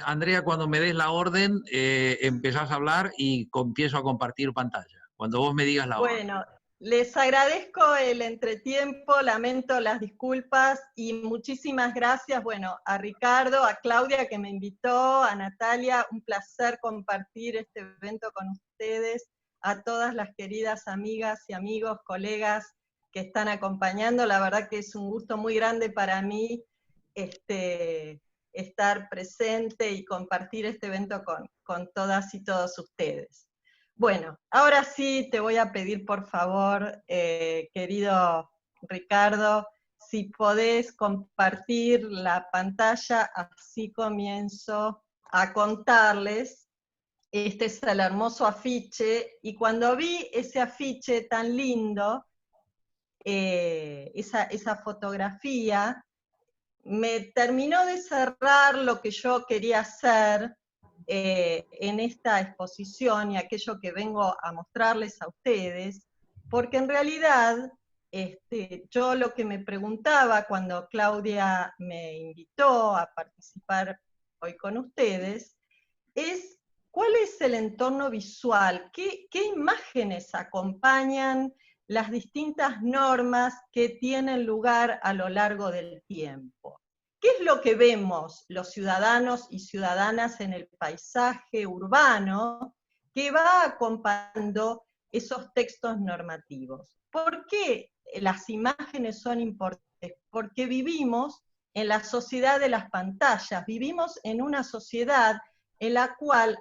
S1: Andrea, cuando me des la orden, empezás a hablar y empiezo a compartir pantalla. Cuando vos me digas la orden.
S6: Bueno, les agradezco el entretiempo, lamento las disculpas y muchísimas gracias, bueno, a Ricardo, a Claudia que me invitó, a Natalia, un placer compartir este evento con ustedes, a todas las queridas amigas y amigos, colegas que están acompañando, la verdad que es un gusto muy grande para mí estar presente y compartir este evento con todas y todos ustedes. Bueno, ahora sí te voy a pedir por favor, querido Ricardo, si podés compartir la pantalla, así comienzo a contarles. Este es el hermoso afiche, y cuando vi ese afiche tan lindo, esa fotografía, me terminó de cerrar lo que yo quería hacer en esta exposición y aquello que vengo a mostrarles a ustedes, porque en realidad yo lo que me preguntaba cuando Claudia me invitó a participar hoy con ustedes es ¿cuál es el entorno visual? ¿Qué imágenes acompañan las distintas normas que tienen lugar a lo largo del tiempo? ¿Qué es lo que vemos los ciudadanos y ciudadanas en el paisaje urbano que va acompañando esos textos normativos? ¿Por qué las imágenes son importantes? Porque vivimos en la sociedad de las pantallas, vivimos en una sociedad en la cual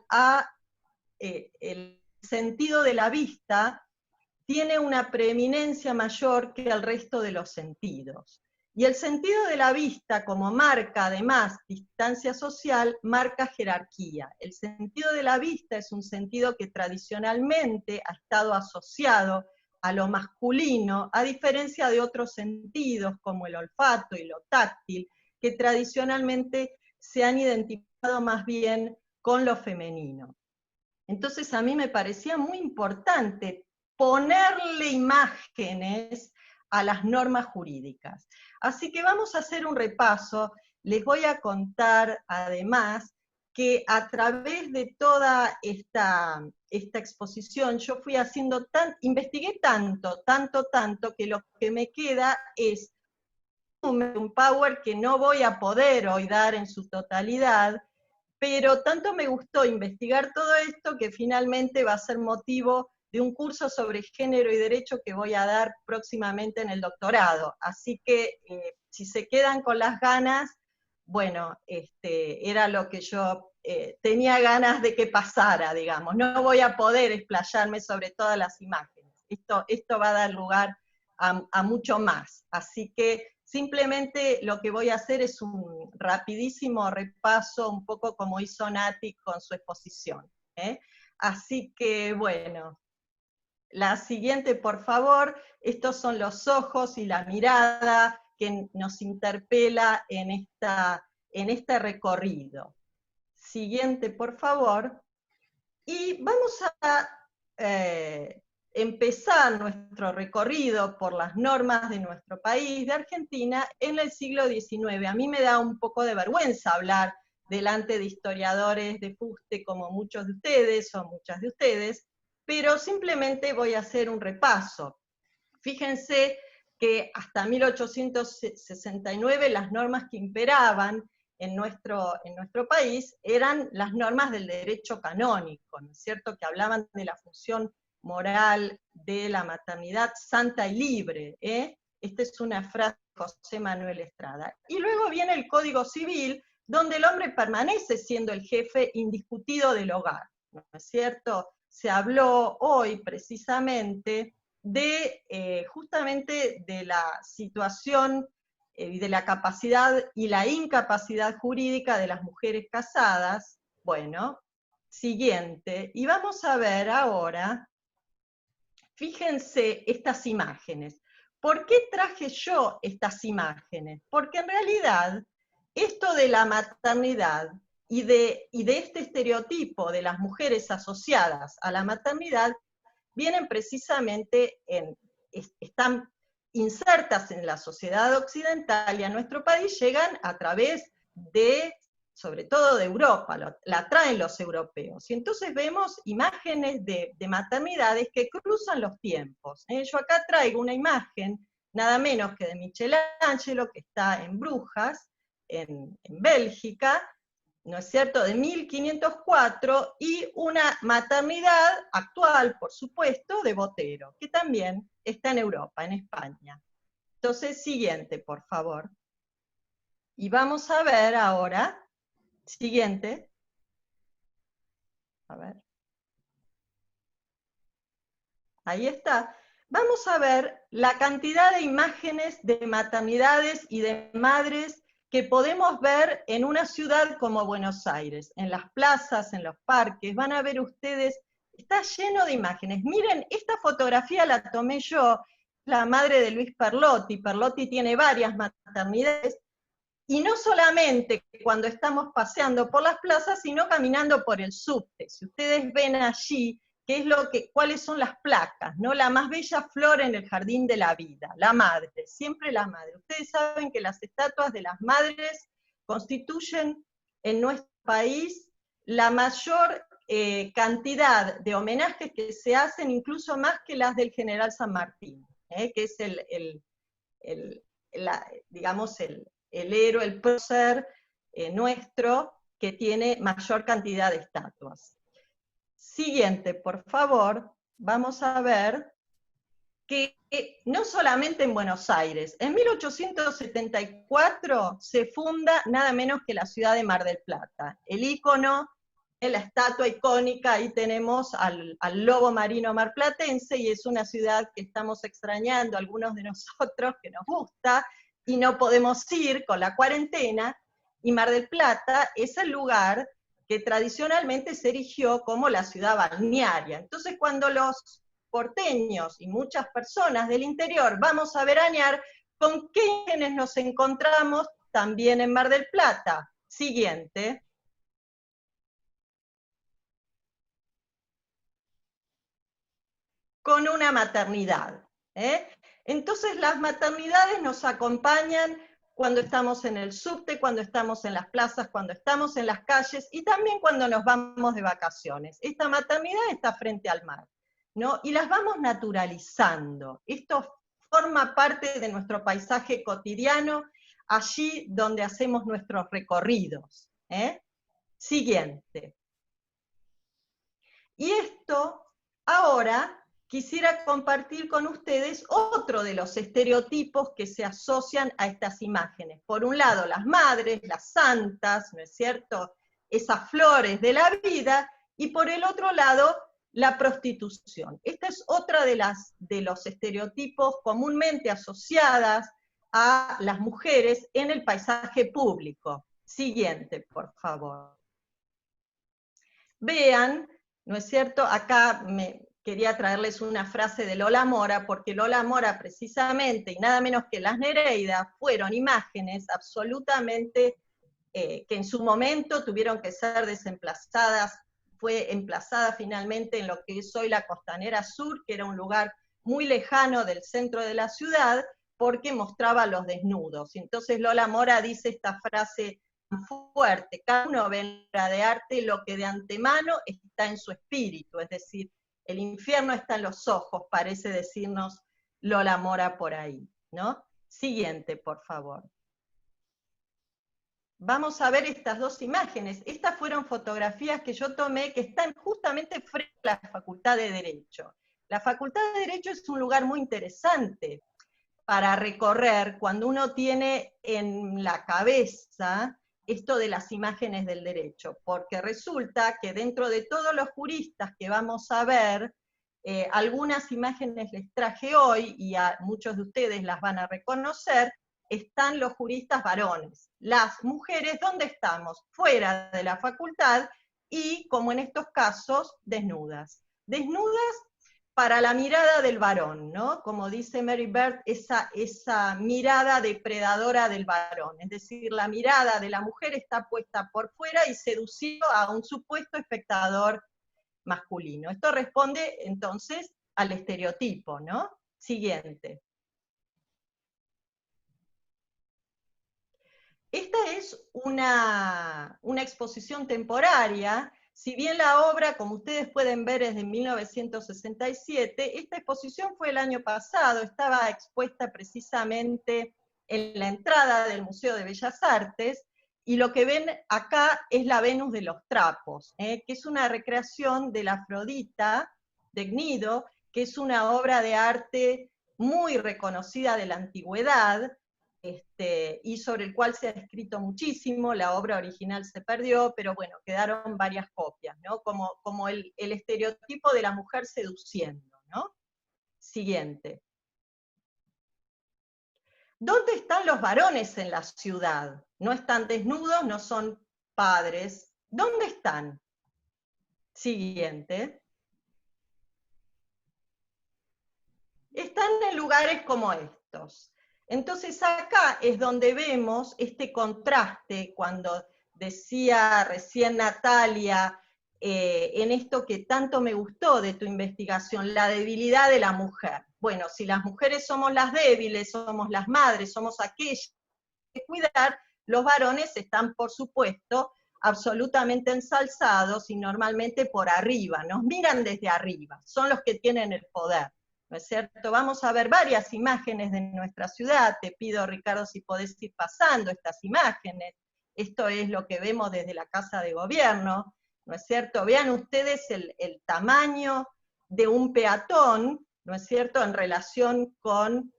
S6: el sentido de la vista tiene una preeminencia mayor que el resto de los sentidos. Y el sentido de la vista, como marca además distancia social, marca jerarquía. El sentido de la vista es un sentido que tradicionalmente ha estado asociado a lo masculino, a diferencia de otros sentidos como el olfato y lo táctil, que tradicionalmente se han identificado más bien con lo femenino. Entonces a mí me parecía muy importante ponerle imágenes a las normas jurídicas. Así que vamos a hacer un repaso. Les voy a contar además que a través de toda esta exposición yo fui haciendo investigué tanto, que lo que me queda es un power que no voy a poder hoy dar en su totalidad, pero tanto me gustó investigar todo esto que finalmente va a ser motivo de un curso sobre género y derecho que voy a dar próximamente en el doctorado. Así que si se quedan con las ganas, bueno, era lo que yo tenía ganas de que pasara, digamos. No voy a poder explayarme sobre todas las imágenes. Esto va a dar lugar a mucho más. Así que simplemente lo que voy a hacer es un rapidísimo repaso, un poco como hizo Nati con su exposición. Así que, bueno, la siguiente, por favor. Estos son los ojos y la mirada que nos interpela en este recorrido. Siguiente, por favor. Y vamos a empezar nuestro recorrido por las normas de nuestro país, de Argentina, en el siglo XIX. A mí me da un poco de vergüenza hablar delante de historiadores de fuste como muchos de ustedes o muchas de ustedes, pero simplemente voy a hacer un repaso. Fíjense que hasta 1869 las normas que imperaban en nuestro país eran las normas del derecho canónico, ¿no es cierto?, que hablaban de la función moral de la maternidad santa y libre. Esta es una frase de José Manuel Estrada. Y luego viene el Código Civil, donde el hombre permanece siendo el jefe indiscutido del hogar, ¿no es cierto? Se habló hoy precisamente de justamente de la situación de la capacidad y la incapacidad jurídica de las mujeres casadas. Bueno, siguiente, y vamos a ver ahora, fíjense estas imágenes. ¿Por qué traje yo estas imágenes? Porque en realidad esto de la maternidad y de este estereotipo de las mujeres asociadas a la maternidad vienen precisamente están insertas en la sociedad occidental y a nuestro país llegan a través de, sobre todo de Europa, la traen los europeos. Y entonces vemos imágenes de maternidades que cruzan los tiempos. Yo acá traigo una imagen, nada menos que de Michelangelo, que está en Brujas, en Bélgica, ¿no es cierto?, de 1504, y una maternidad actual, por supuesto, de Botero, que también está en Europa, en España. Entonces, siguiente, por favor. Y vamos a ver ahora, siguiente. A ver. Ahí está. Vamos a ver la cantidad de imágenes de maternidades y de madres que podemos ver en una ciudad como Buenos Aires, en las plazas, en los parques. Van a ver ustedes, está lleno de imágenes. Miren, esta fotografía la tomé yo, la madre de Luis Perlotti. Perlotti tiene varias maternidades, y no solamente cuando estamos paseando por las plazas, sino caminando por el subte. Si ustedes ven allí, cuáles son las placas, ¿no? La más bella flor en el jardín de la vida, la madre, siempre la madre. Ustedes saben que las estatuas de las madres constituyen en nuestro país la mayor cantidad de homenajes que se hacen, incluso más que las del general San Martín, que es digamos, el héroe, el prócer nuestro, que tiene mayor cantidad de estatuas. Siguiente, por favor, vamos a ver que no solamente en Buenos Aires, en 1874 se funda nada menos que la ciudad de Mar del Plata. El ícono, la estatua icónica, ahí tenemos al lobo marino marplatense, y es una ciudad que estamos extrañando algunos de nosotros, que nos gusta, y no podemos ir con la cuarentena, y Mar del Plata es el lugar que tradicionalmente se erigió como la ciudad balnearia. Entonces, cuando los porteños y muchas personas del interior vamos a veranear, ¿con qué imágenes nos encontramos también en Mar del Plata? Siguiente. Con una maternidad. Entonces, las maternidades nos acompañan cuando estamos en el subte, cuando estamos en las plazas, cuando estamos en las calles, y también cuando nos vamos de vacaciones. Esta maternidad está frente al mar, ¿no? Y las vamos naturalizando. Esto forma parte de nuestro paisaje cotidiano, allí donde hacemos nuestros recorridos. Siguiente. Y esto, ahora, quisiera compartir con ustedes otro de los estereotipos que se asocian a estas imágenes. Por un lado, las madres, las santas, ¿no es cierto?, esas flores de la vida, y por el otro lado, la prostitución. Esta es otra de los estereotipos comúnmente asociadas a las mujeres en el paisaje público. Siguiente, por favor. Vean, ¿no es cierto?, acá quería traerles una frase de Lola Mora, porque Lola Mora precisamente, y nada menos que las Nereidas, fueron imágenes absolutamente que en su momento tuvieron que ser desemplazadas. Fue emplazada finalmente en lo que es hoy la Costanera Sur, que era un lugar muy lejano del centro de la ciudad, porque mostraba los desnudos. Entonces Lola Mora dice esta frase fuerte: cada uno ve en la obra de arte lo que de antemano está en su espíritu, es decir, el infierno está en los ojos, parece decirnos Lola Mora por ahí, ¿no? Siguiente, por favor. Vamos a ver estas dos imágenes. Estas fueron fotografías que yo tomé, que están justamente frente a la Facultad de Derecho. La Facultad de Derecho es un lugar muy interesante para recorrer cuando uno tiene en la cabeza esto de las imágenes del derecho, porque resulta que dentro de todos los juristas que vamos a ver, algunas imágenes les traje hoy, y a muchos de ustedes las van a reconocer, están los juristas varones. Las mujeres, ¿dónde estamos? Fuera de la facultad, y, como en estos casos, desnudas. Desnudas para la mirada del varón, ¿no? Como dice Mary Bird, esa mirada depredadora del varón, es decir, la mirada de la mujer está puesta por fuera y seducido a un supuesto espectador masculino. Esto responde, entonces, al estereotipo, ¿no? Siguiente. Esta es una exposición temporaria. Si bien la obra, como ustedes pueden ver, es de 1967, esta exposición fue el año pasado, estaba expuesta precisamente en la entrada del Museo de Bellas Artes, y lo que ven acá es la Venus de los Trapos, que es una recreación de la Afrodita de Gnido, que es una obra de arte muy reconocida de la antigüedad, y sobre el cual se ha escrito muchísimo. La obra original se perdió, pero bueno, quedaron varias copias, ¿no? Como el estereotipo de la mujer seduciendo, ¿no? Siguiente. ¿Dónde están los varones en la ciudad? No están desnudos, no son padres. ¿Dónde están? Siguiente. Están en lugares como estos. Entonces acá es donde vemos este contraste, cuando decía recién Natalia, en esto que tanto me gustó de tu investigación, la debilidad de la mujer. Bueno, si las mujeres somos las débiles, somos las madres, somos aquellas que cuidar, los varones están, por supuesto, absolutamente ensalzados y normalmente por arriba, nos miran desde arriba, son los que tienen el poder. ¿No es cierto? Vamos a ver varias imágenes de nuestra ciudad. Te pido, Ricardo, si podés ir pasando estas imágenes. Esto es lo que vemos desde la Casa de Gobierno, ¿no es cierto? Vean ustedes el tamaño de un peatón, ¿no es cierto?, en relación con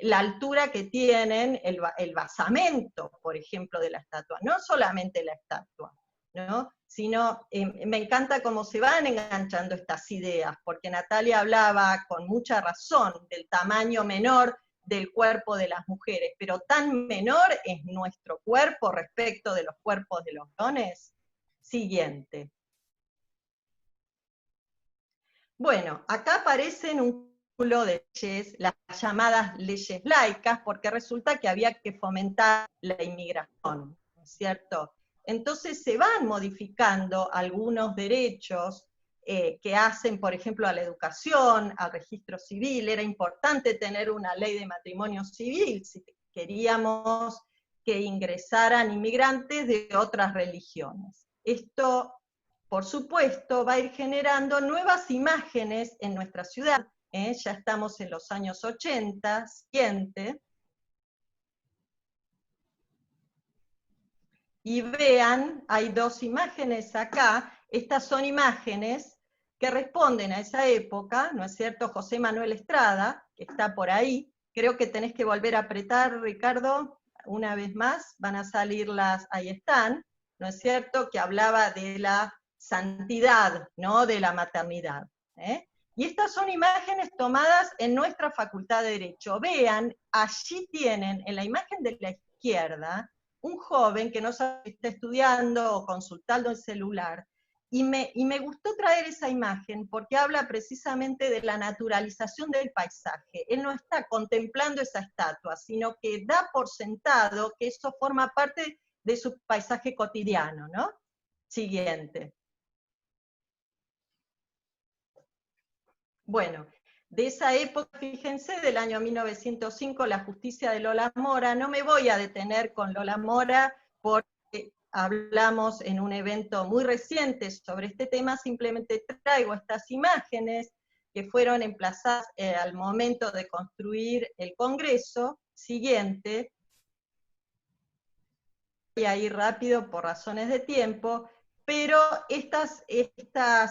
S6: la altura que tienen, el basamento, por ejemplo, de la estatua. No solamente la estatua, ¿no?, sino me encanta cómo se van enganchando estas ideas, porque Natalia hablaba con mucha razón del tamaño menor del cuerpo de las mujeres, pero tan menor es nuestro cuerpo respecto de los cuerpos de los varones. Siguiente. Bueno, acá aparecen un cúmulo de leyes, las llamadas leyes laicas, porque resulta que había que fomentar la inmigración, ¿no es cierto? Entonces se van modificando algunos derechos que hacen, por ejemplo, a la educación, al registro civil. Era importante tener una ley de matrimonio civil si queríamos que ingresaran inmigrantes de otras religiones. Esto, por supuesto, va a ir generando nuevas imágenes en nuestra ciudad. Ya estamos en los años 80, siguiente. Y vean, hay dos imágenes acá. Estas son imágenes que responden a esa época, ¿no es cierto? José Manuel Estrada, que está por ahí. Creo que tenés que volver a apretar, Ricardo, una vez más. Van a salir las, ahí están, ¿no es cierto?, que hablaba de la santidad, ¿no?, de la maternidad. Y estas son imágenes tomadas en nuestra Facultad de Derecho. Vean, allí tienen, en la imagen de la izquierda, un joven que no sabe si está estudiando o consultando el celular, y me gustó traer esa imagen porque habla precisamente de la naturalización del paisaje. Él no está contemplando esa estatua, sino que da por sentado que eso forma parte de su paisaje cotidiano, ¿no? Siguiente. Bueno, de esa época, fíjense, del año 1905, la justicia de Lola Mora. No me voy a detener con Lola Mora porque hablamos en un evento muy reciente sobre este tema, simplemente traigo estas imágenes que fueron emplazadas al momento de construir el Congreso. Siguiente. Voy a ir rápido por razones de tiempo, pero estas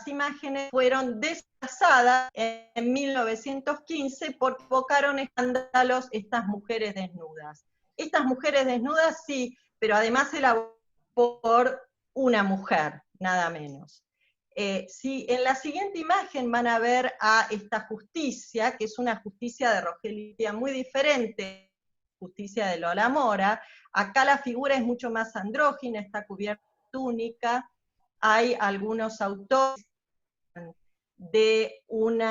S6: imágenes fueron desplazadas en 1915 porque provocaron escándalos estas mujeres desnudas. Estas mujeres desnudas sí, pero además elaboradas por una mujer, nada menos. Si en la siguiente imagen van a ver a esta justicia, que es una justicia de Rogelio Urrutia muy diferente, justicia de Lola Mora. Acá la figura es mucho más andrógina, está cubierta de túnica. Hay algunos autores de un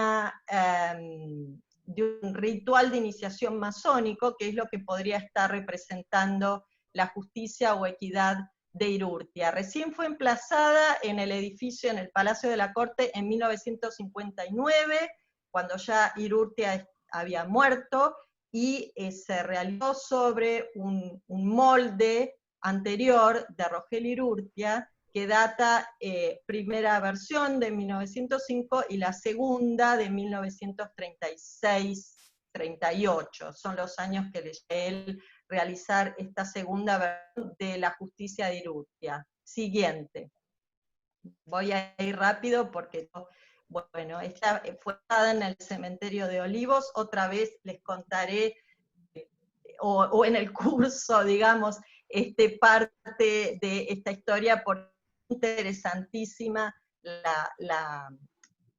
S6: ritual de iniciación masónico, que es lo que podría estar representando la justicia o equidad de Irurtia. Recién fue emplazada en el edificio, en el Palacio de la Corte, en 1959, cuando ya Irurtia había muerto, y se realizó sobre un molde anterior de Rogelio Irurtia, que data primera versión de 1905 y la segunda de 1936-38. Son los años que le llevó a él realizar esta segunda versión de la justicia de Irurtia. Siguiente. Voy a ir rápido porque, bueno, esta fue dada en el cementerio de Olivos. Otra vez les contaré, o en el curso, digamos, parte de esta historia, porque interesantísima la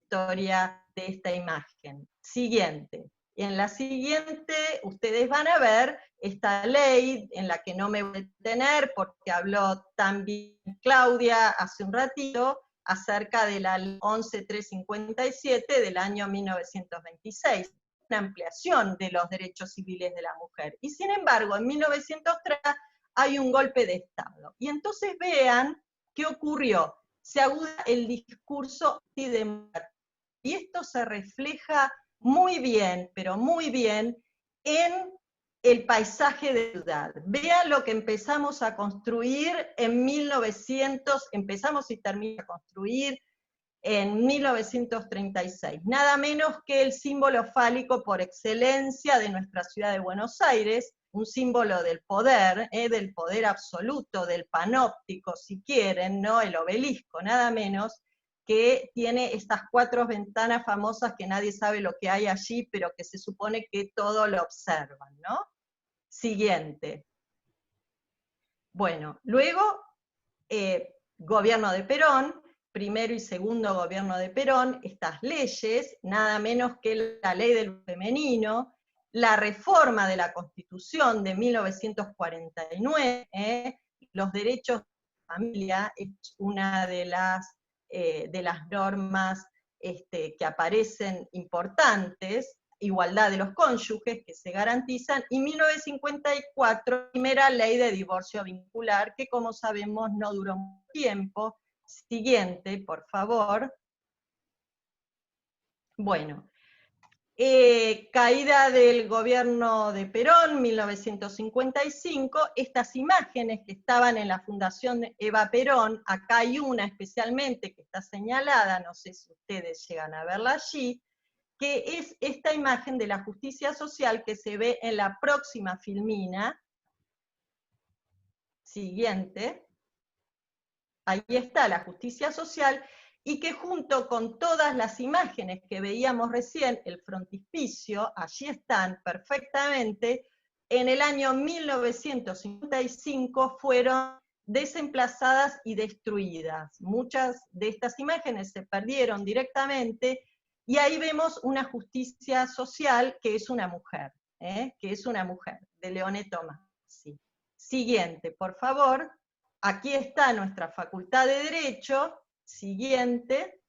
S6: historia de esta imagen. Siguiente. En la siguiente ustedes van a ver esta ley en la que no me voy a detener porque habló también Claudia hace un ratito acerca de la ley 11357 del año 1926, una ampliación de los derechos civiles de la mujer. Y sin embargo, en 1903 hay un golpe de Estado. Y entonces vean ¿qué ocurrió? Se aguda el discurso antidemocrático. Y esto se refleja muy bien, pero muy bien, en el paisaje de la ciudad. Vean lo que empezamos a construir en 1900, empezamos y terminamos a construir en 1936. Nada menos que el símbolo fálico por excelencia de nuestra ciudad de Buenos Aires, un símbolo del poder absoluto, del panóptico, si quieren, ¿no? El obelisco, nada menos, que tiene estas 4 ventanas famosas que nadie sabe lo que hay allí, pero que se supone que todo lo observan, ¿no? Siguiente. Bueno, luego, gobierno de Perón, primero y segundo gobierno de Perón, estas leyes, nada menos que la ley del femenino, la reforma de la Constitución de 1949, los derechos de la familia, es una de las normas que aparecen importantes, igualdad de los cónyuges que se garantizan, y 1954, primera ley de divorcio vincular, que como sabemos no duró mucho tiempo. Siguiente, por favor. Bueno, caída del gobierno de Perón, 1955, estas imágenes que estaban en la Fundación Eva Perón, acá hay una especialmente que está señalada, no sé si ustedes llegan a verla allí, que es esta imagen de la justicia social que se ve en la próxima filmina. Siguiente. Ahí está la justicia social, y que junto con todas las imágenes que veíamos recién, el frontispicio, allí están perfectamente, en el año 1955 fueron desemplazadas y destruidas. Muchas de estas imágenes se perdieron directamente, y ahí vemos una justicia social que es una mujer, de Leone Tomassi. Siguiente, por favor. Aquí está nuestra Facultad de Derecho, siguiente,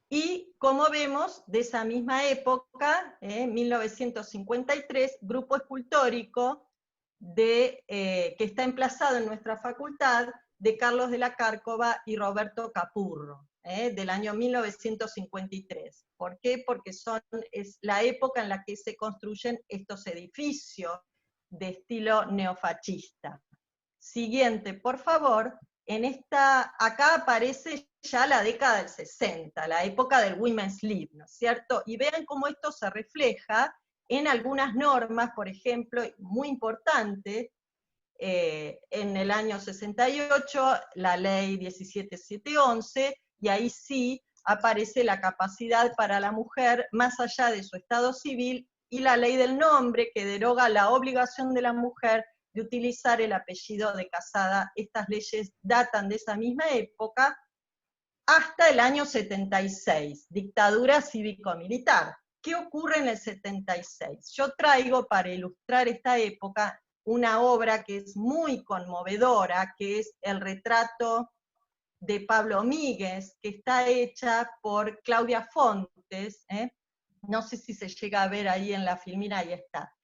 S6: y como vemos, de esa misma época, 1953, grupo escultórico que está emplazado en nuestra facultad, de Carlos de la Cárcova y Roberto Capurro, del año 1953. ¿Por qué? Porque es la época en la que se construyen estos edificios de estilo neofascista. Siguiente, por favor. Acá aparece ya la década del 60, la época del Women's Lib, ¿no es cierto? Y vean cómo esto se refleja en algunas normas, por ejemplo, muy importante, en el año 68, la ley 17711, y ahí sí aparece la capacidad para la mujer, más allá de su estado civil, y la ley del nombre, que deroga la obligación de la mujer de utilizar el apellido de casada. Estas leyes datan de esa misma época, hasta el año 76, dictadura cívico-militar. ¿Qué ocurre en el 76? Yo traigo para ilustrar esta época una obra que es muy conmovedora, que es el retrato de Pablo Míguez, que está hecha por Claudia Fontes, no sé si se llega a ver ahí en la filmina, ahí está.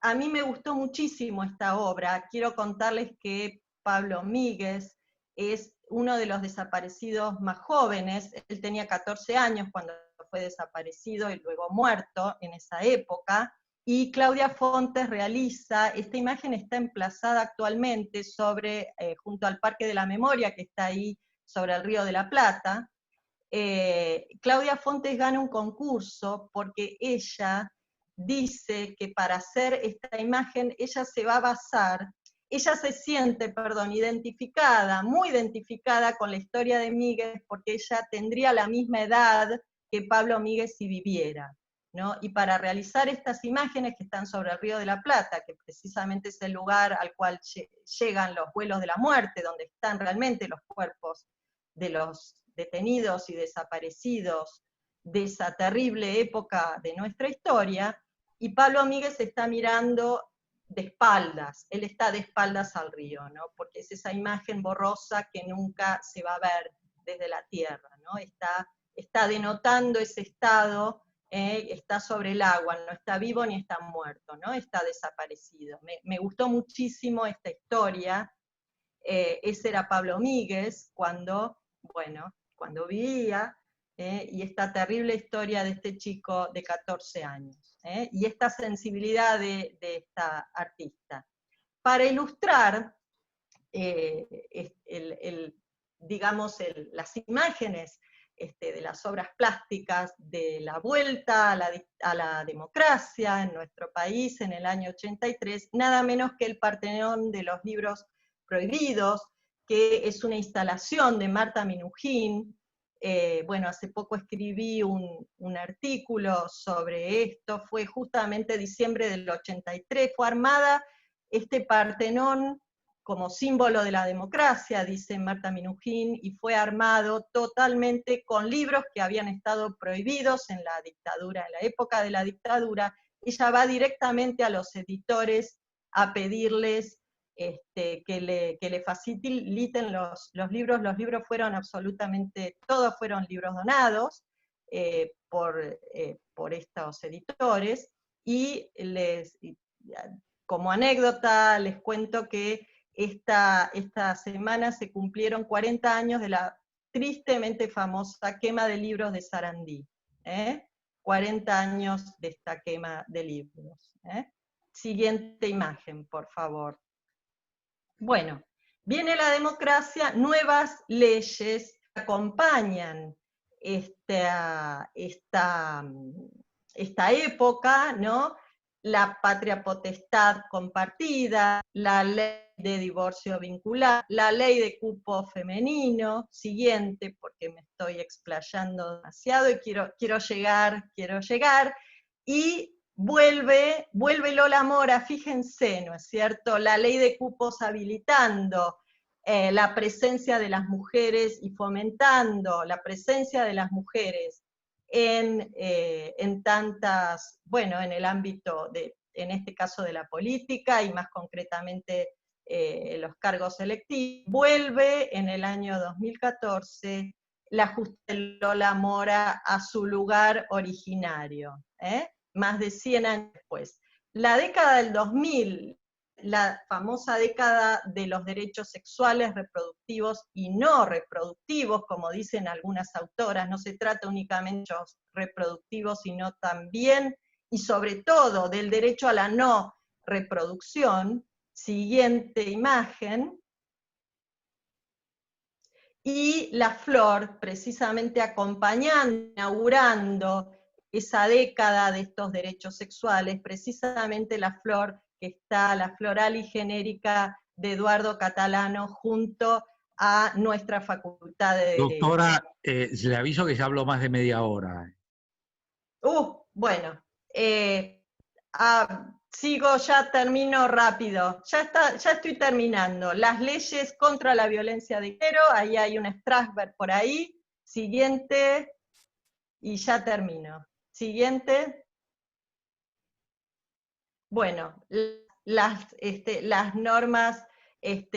S6: A mí me gustó muchísimo esta obra. Quiero contarles que Pablo Míguez es uno de los desaparecidos más jóvenes. Él tenía 14 años cuando fue desaparecido y luego muerto en esa época. Y Claudia Fontes realiza, esta imagen está emplazada actualmente junto al Parque de la Memoria, que está ahí sobre el Río de la Plata. Claudia Fontes gana un concurso porque ella dice que para hacer esta imagen ella se siente, identificada, muy identificada con la historia de Míguez, porque ella tendría la misma edad que Pablo Míguez si viviera, ¿no? Y para realizar estas imágenes que están sobre el Río de la Plata, que precisamente es el lugar al cual llegan los vuelos de la muerte, donde están realmente los cuerpos de los detenidos y desaparecidos de esa terrible época de nuestra historia, y Pablo Míguez está mirando de espaldas, él está de espaldas al río, ¿no? Porque es esa imagen borrosa que nunca se va a ver desde la tierra, ¿no? Está denotando ese estado, está sobre el agua, no está vivo ni está muerto, ¿no? Está desaparecido. Me gustó muchísimo esta historia. Ese era Pablo Míguez cuando vivía, y esta terrible historia de este chico de 14 años, y esta sensibilidad de esta artista. Para ilustrar las imágenes de las obras plásticas de la vuelta a la democracia en nuestro país en el año 83, nada menos que el Partenón de los Libros Prohibidos, que es una instalación de Marta Minujín. Hace poco escribí un artículo sobre esto, fue justamente diciembre del 83, fue armada este Partenón como símbolo de la democracia, dice Marta Minujín, y fue armado totalmente con libros que habían estado prohibidos en la dictadura, en la época de la dictadura. Ella va directamente a los editores a pedirles que le faciliten los libros. Los libros fueron todos fueron libros donados por estos editores, y como anécdota les cuento que esta semana se cumplieron 40 años de la tristemente famosa quema de libros de Sarandí. 40 años de esta quema de libros. Siguiente imagen, por favor. Bueno, viene la democracia, nuevas leyes acompañan esta época, ¿no? La patria potestad compartida, la ley de divorcio vincular, la ley de cupo femenino, siguiente, porque me estoy explayando demasiado y quiero llegar, y vuelve Lola Mora, fíjense, ¿no es cierto? La ley de cupos habilitando la presencia de las mujeres y fomentando la presencia de las mujeres en el ámbito en este caso de la política, y más concretamente los cargos electivos. Vuelve en el año 2014 la justicia Lola Mora a su lugar originario, más de 100 años después. La década del 2000, la famosa década de los derechos sexuales, reproductivos y no reproductivos, como dicen algunas autoras, no se trata únicamente de derechos reproductivos, sino también y sobre todo del derecho a la no reproducción. Siguiente imagen. Y la flor, precisamente acompañando, inaugurando esa década de estos derechos sexuales, precisamente la flor que está, la floral y genérica de Eduardo Catalano, junto a nuestra Facultad de Derecho.
S1: Doctora, le aviso que ya habló más de media hora.
S6: Sigo, ya termino rápido. Ya estoy terminando. Las leyes contra la violencia de género, ahí hay un Strasberg por ahí. Siguiente, y ya termino. Siguiente. Bueno, las normas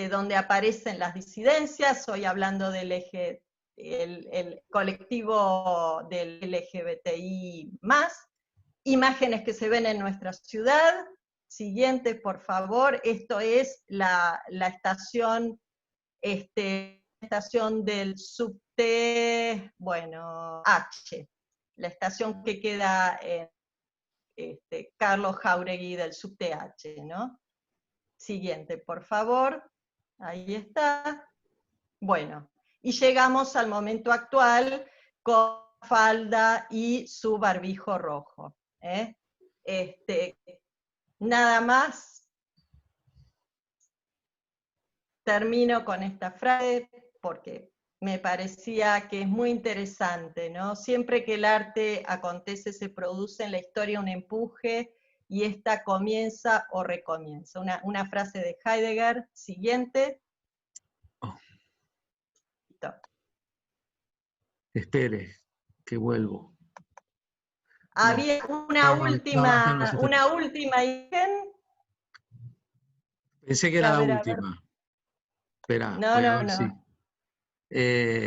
S6: donde aparecen las disidencias, estoy hablando del eje, el colectivo del LGBTI+, imágenes que se ven en nuestra ciudad. Siguiente, por favor. Esto es la estación, estación del subte, bueno, H, la estación que queda en Carlos Jáuregui del subte H, ¿no? Siguiente, por favor. Ahí está. Bueno, y llegamos al momento actual con falda y su barbijo rojo. Nada más. Termino con esta frase porque me parecía que es muy interesante, ¿no? Siempre que el arte acontece, se produce en la historia un empuje y esta comienza o recomienza. Una frase de Heidegger. Siguiente.
S1: Espere, que vuelvo.
S6: Había una última imagen.
S1: Pensé que era la última. Espera,
S6: no.
S1: sí.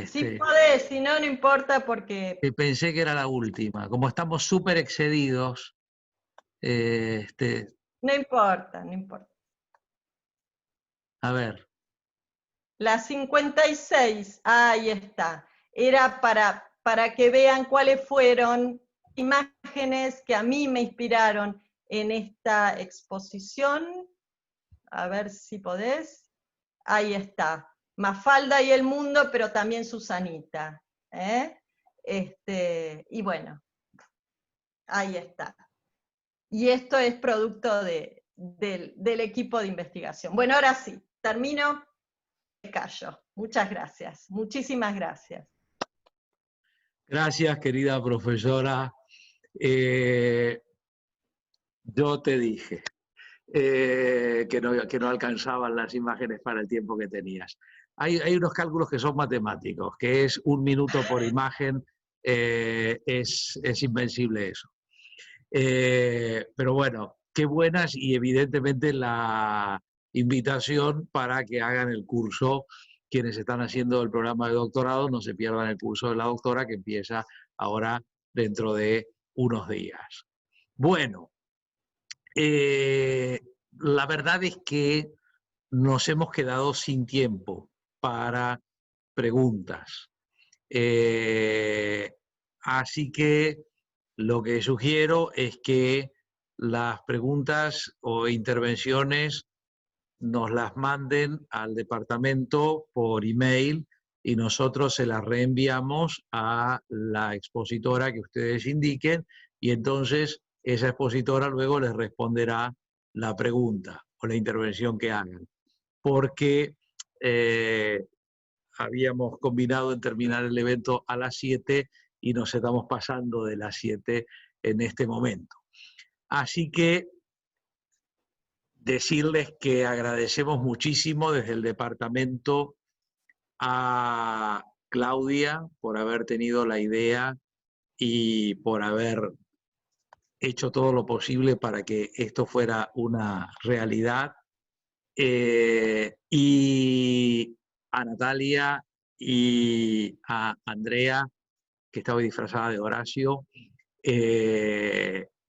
S6: Si podés, si no, no importa porque...
S1: Pensé que era la última. Como estamos súper excedidos...
S6: No importa, no importa.
S1: A ver.
S6: La 56, ahí está. Era para que vean cuáles fueron imágenes que a mí me inspiraron en esta exposición. A ver si podés. Ahí está. Mafalda y el mundo, pero también Susanita. Y bueno, ahí está. Y esto es producto del equipo de investigación. Bueno, ahora sí, termino. Me callo. Muchas gracias. Muchísimas gracias.
S1: Gracias, querida profesora. Yo te dije que no alcanzaban las imágenes para el tiempo que tenías. Hay unos cálculos que son matemáticos, que es 1 minuto por imagen, es invencible eso. Pero bueno, qué buenas, y evidentemente la invitación para que hagan el curso. Quienes están haciendo el programa de doctorado, no se pierdan el curso de la doctora que empieza ahora dentro de unos días. Bueno, la verdad es que nos hemos quedado sin tiempo para preguntas. Así que lo que sugiero es que las preguntas o intervenciones nos las manden al departamento por email y nosotros se las reenviamos a la expositora que ustedes indiquen, y entonces esa expositora luego les responderá la pregunta o la intervención que hagan. Porque habíamos combinado en terminar el evento a las 7 y nos estamos pasando de las 7 en este momento. Así que decirles que agradecemos muchísimo desde el departamento a Claudia por haber tenido la idea y por haber hecho todo lo posible para que esto fuera una realidad. Y a Natalia y a Andrea, que estaba disfrazada de Horacio.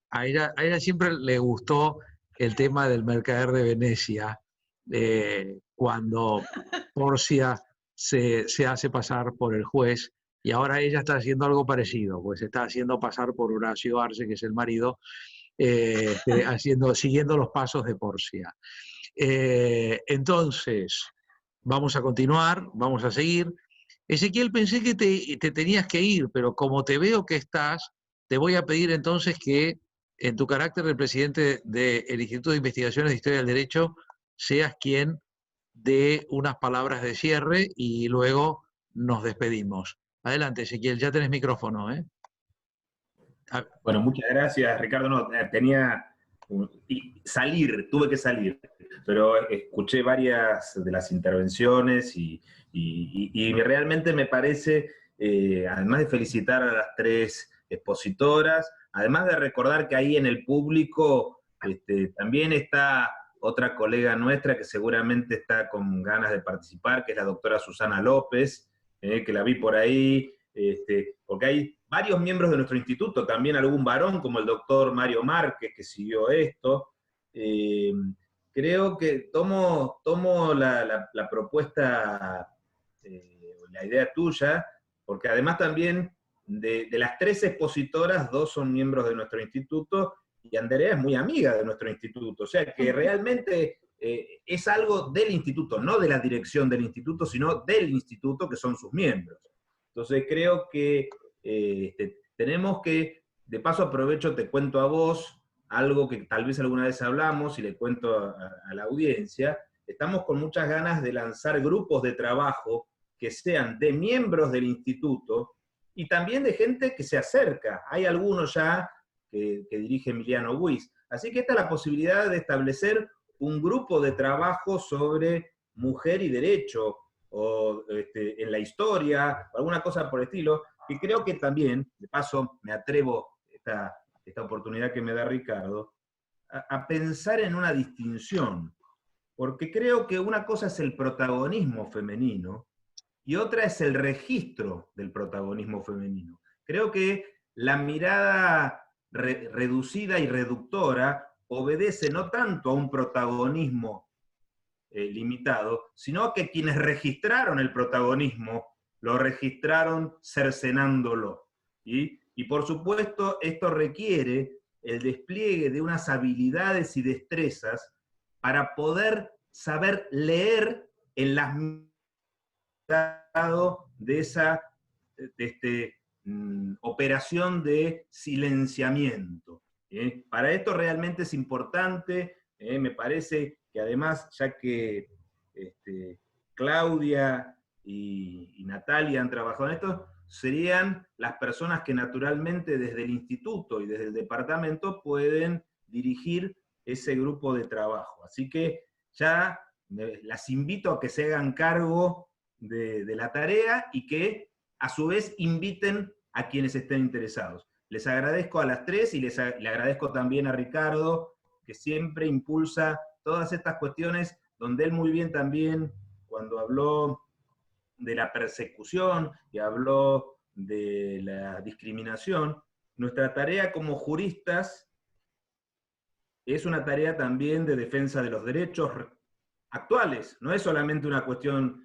S1: A ella siempre le gustó el tema del mercader de Venecia, cuando Porcia se hace pasar por el juez, y ahora ella está haciendo algo parecido, pues está haciendo pasar por Horacio Arce, que es el marido, siguiendo los pasos de Porcia. Entonces, vamos a continuar, vamos a seguir. Ezequiel, pensé que te tenías que ir, pero como te veo que estás, te voy a pedir entonces que, en tu carácter de presidente del Instituto de Investigaciones de Historia del Derecho, seas quien dé unas palabras de cierre y luego nos despedimos. Adelante, Ezequiel, ya tenés micrófono, ¿eh?
S7: Bueno, muchas gracias, Ricardo. No, tenía y tuve que salir, pero escuché varias de las intervenciones y realmente me parece, además de felicitar a las 3 expositoras, además de recordar que ahí en el público también está otra colega nuestra que seguramente está con ganas de participar, que es la doctora Susana López, que la vi por ahí, porque hay varios miembros de nuestro instituto, también algún varón, como el doctor Mario Márquez, que siguió esto. Creo que tomo la propuesta, la idea tuya, porque además también de las 3 expositoras, 2 son miembros de nuestro instituto, y Andrea es muy amiga de nuestro instituto, o sea que realmente es algo del instituto, no de la dirección del instituto, sino del instituto, que son sus miembros. Entonces creo que tenemos que, de paso aprovecho, te cuento a vos, algo que tal vez alguna vez hablamos y le cuento a la audiencia, estamos con muchas ganas de lanzar grupos de trabajo que sean de miembros del instituto y también de gente que se acerca. Hay algunos ya que dirige Emiliano Buis. Así que esta es la posibilidad de establecer un grupo de trabajo sobre mujer y derecho, o en la historia, o alguna cosa por el estilo, que creo que también, de paso me atrevo, esta oportunidad que me da Ricardo, a pensar en una distinción, porque creo que una cosa es el protagonismo femenino y otra es el registro del protagonismo femenino. Creo que la mirada reducida y reductora obedece no tanto a un protagonismo limitado, sino que quienes registraron el protagonismo lo registraron cercenándolo. Y por supuesto esto requiere el despliegue de unas habilidades y destrezas para poder saber leer en las de esa operación de silenciamiento. Para esto realmente es importante, me parece que además, ya que Claudia y Natalia han trabajado en esto, serían las personas que naturalmente desde el instituto y desde el departamento pueden dirigir ese grupo de trabajo. Así que ya las invito a que se hagan cargo de la tarea y que a su vez inviten a quienes estén interesados. Les agradezco a las 3 y le agradezco también a Ricardo, que siempre impulsa todas estas cuestiones, donde él muy bien también, cuando habló de la persecución y habló de la discriminación, nuestra tarea como juristas es una tarea también de defensa de los derechos actuales, no es solamente una cuestión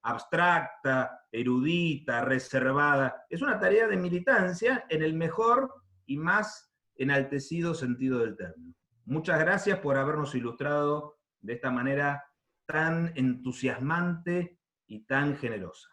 S7: abstracta, erudita, reservada, es una tarea de militancia en el mejor y más enaltecido sentido del término. Muchas gracias por habernos ilustrado de esta manera tan entusiasmante y tan generosa.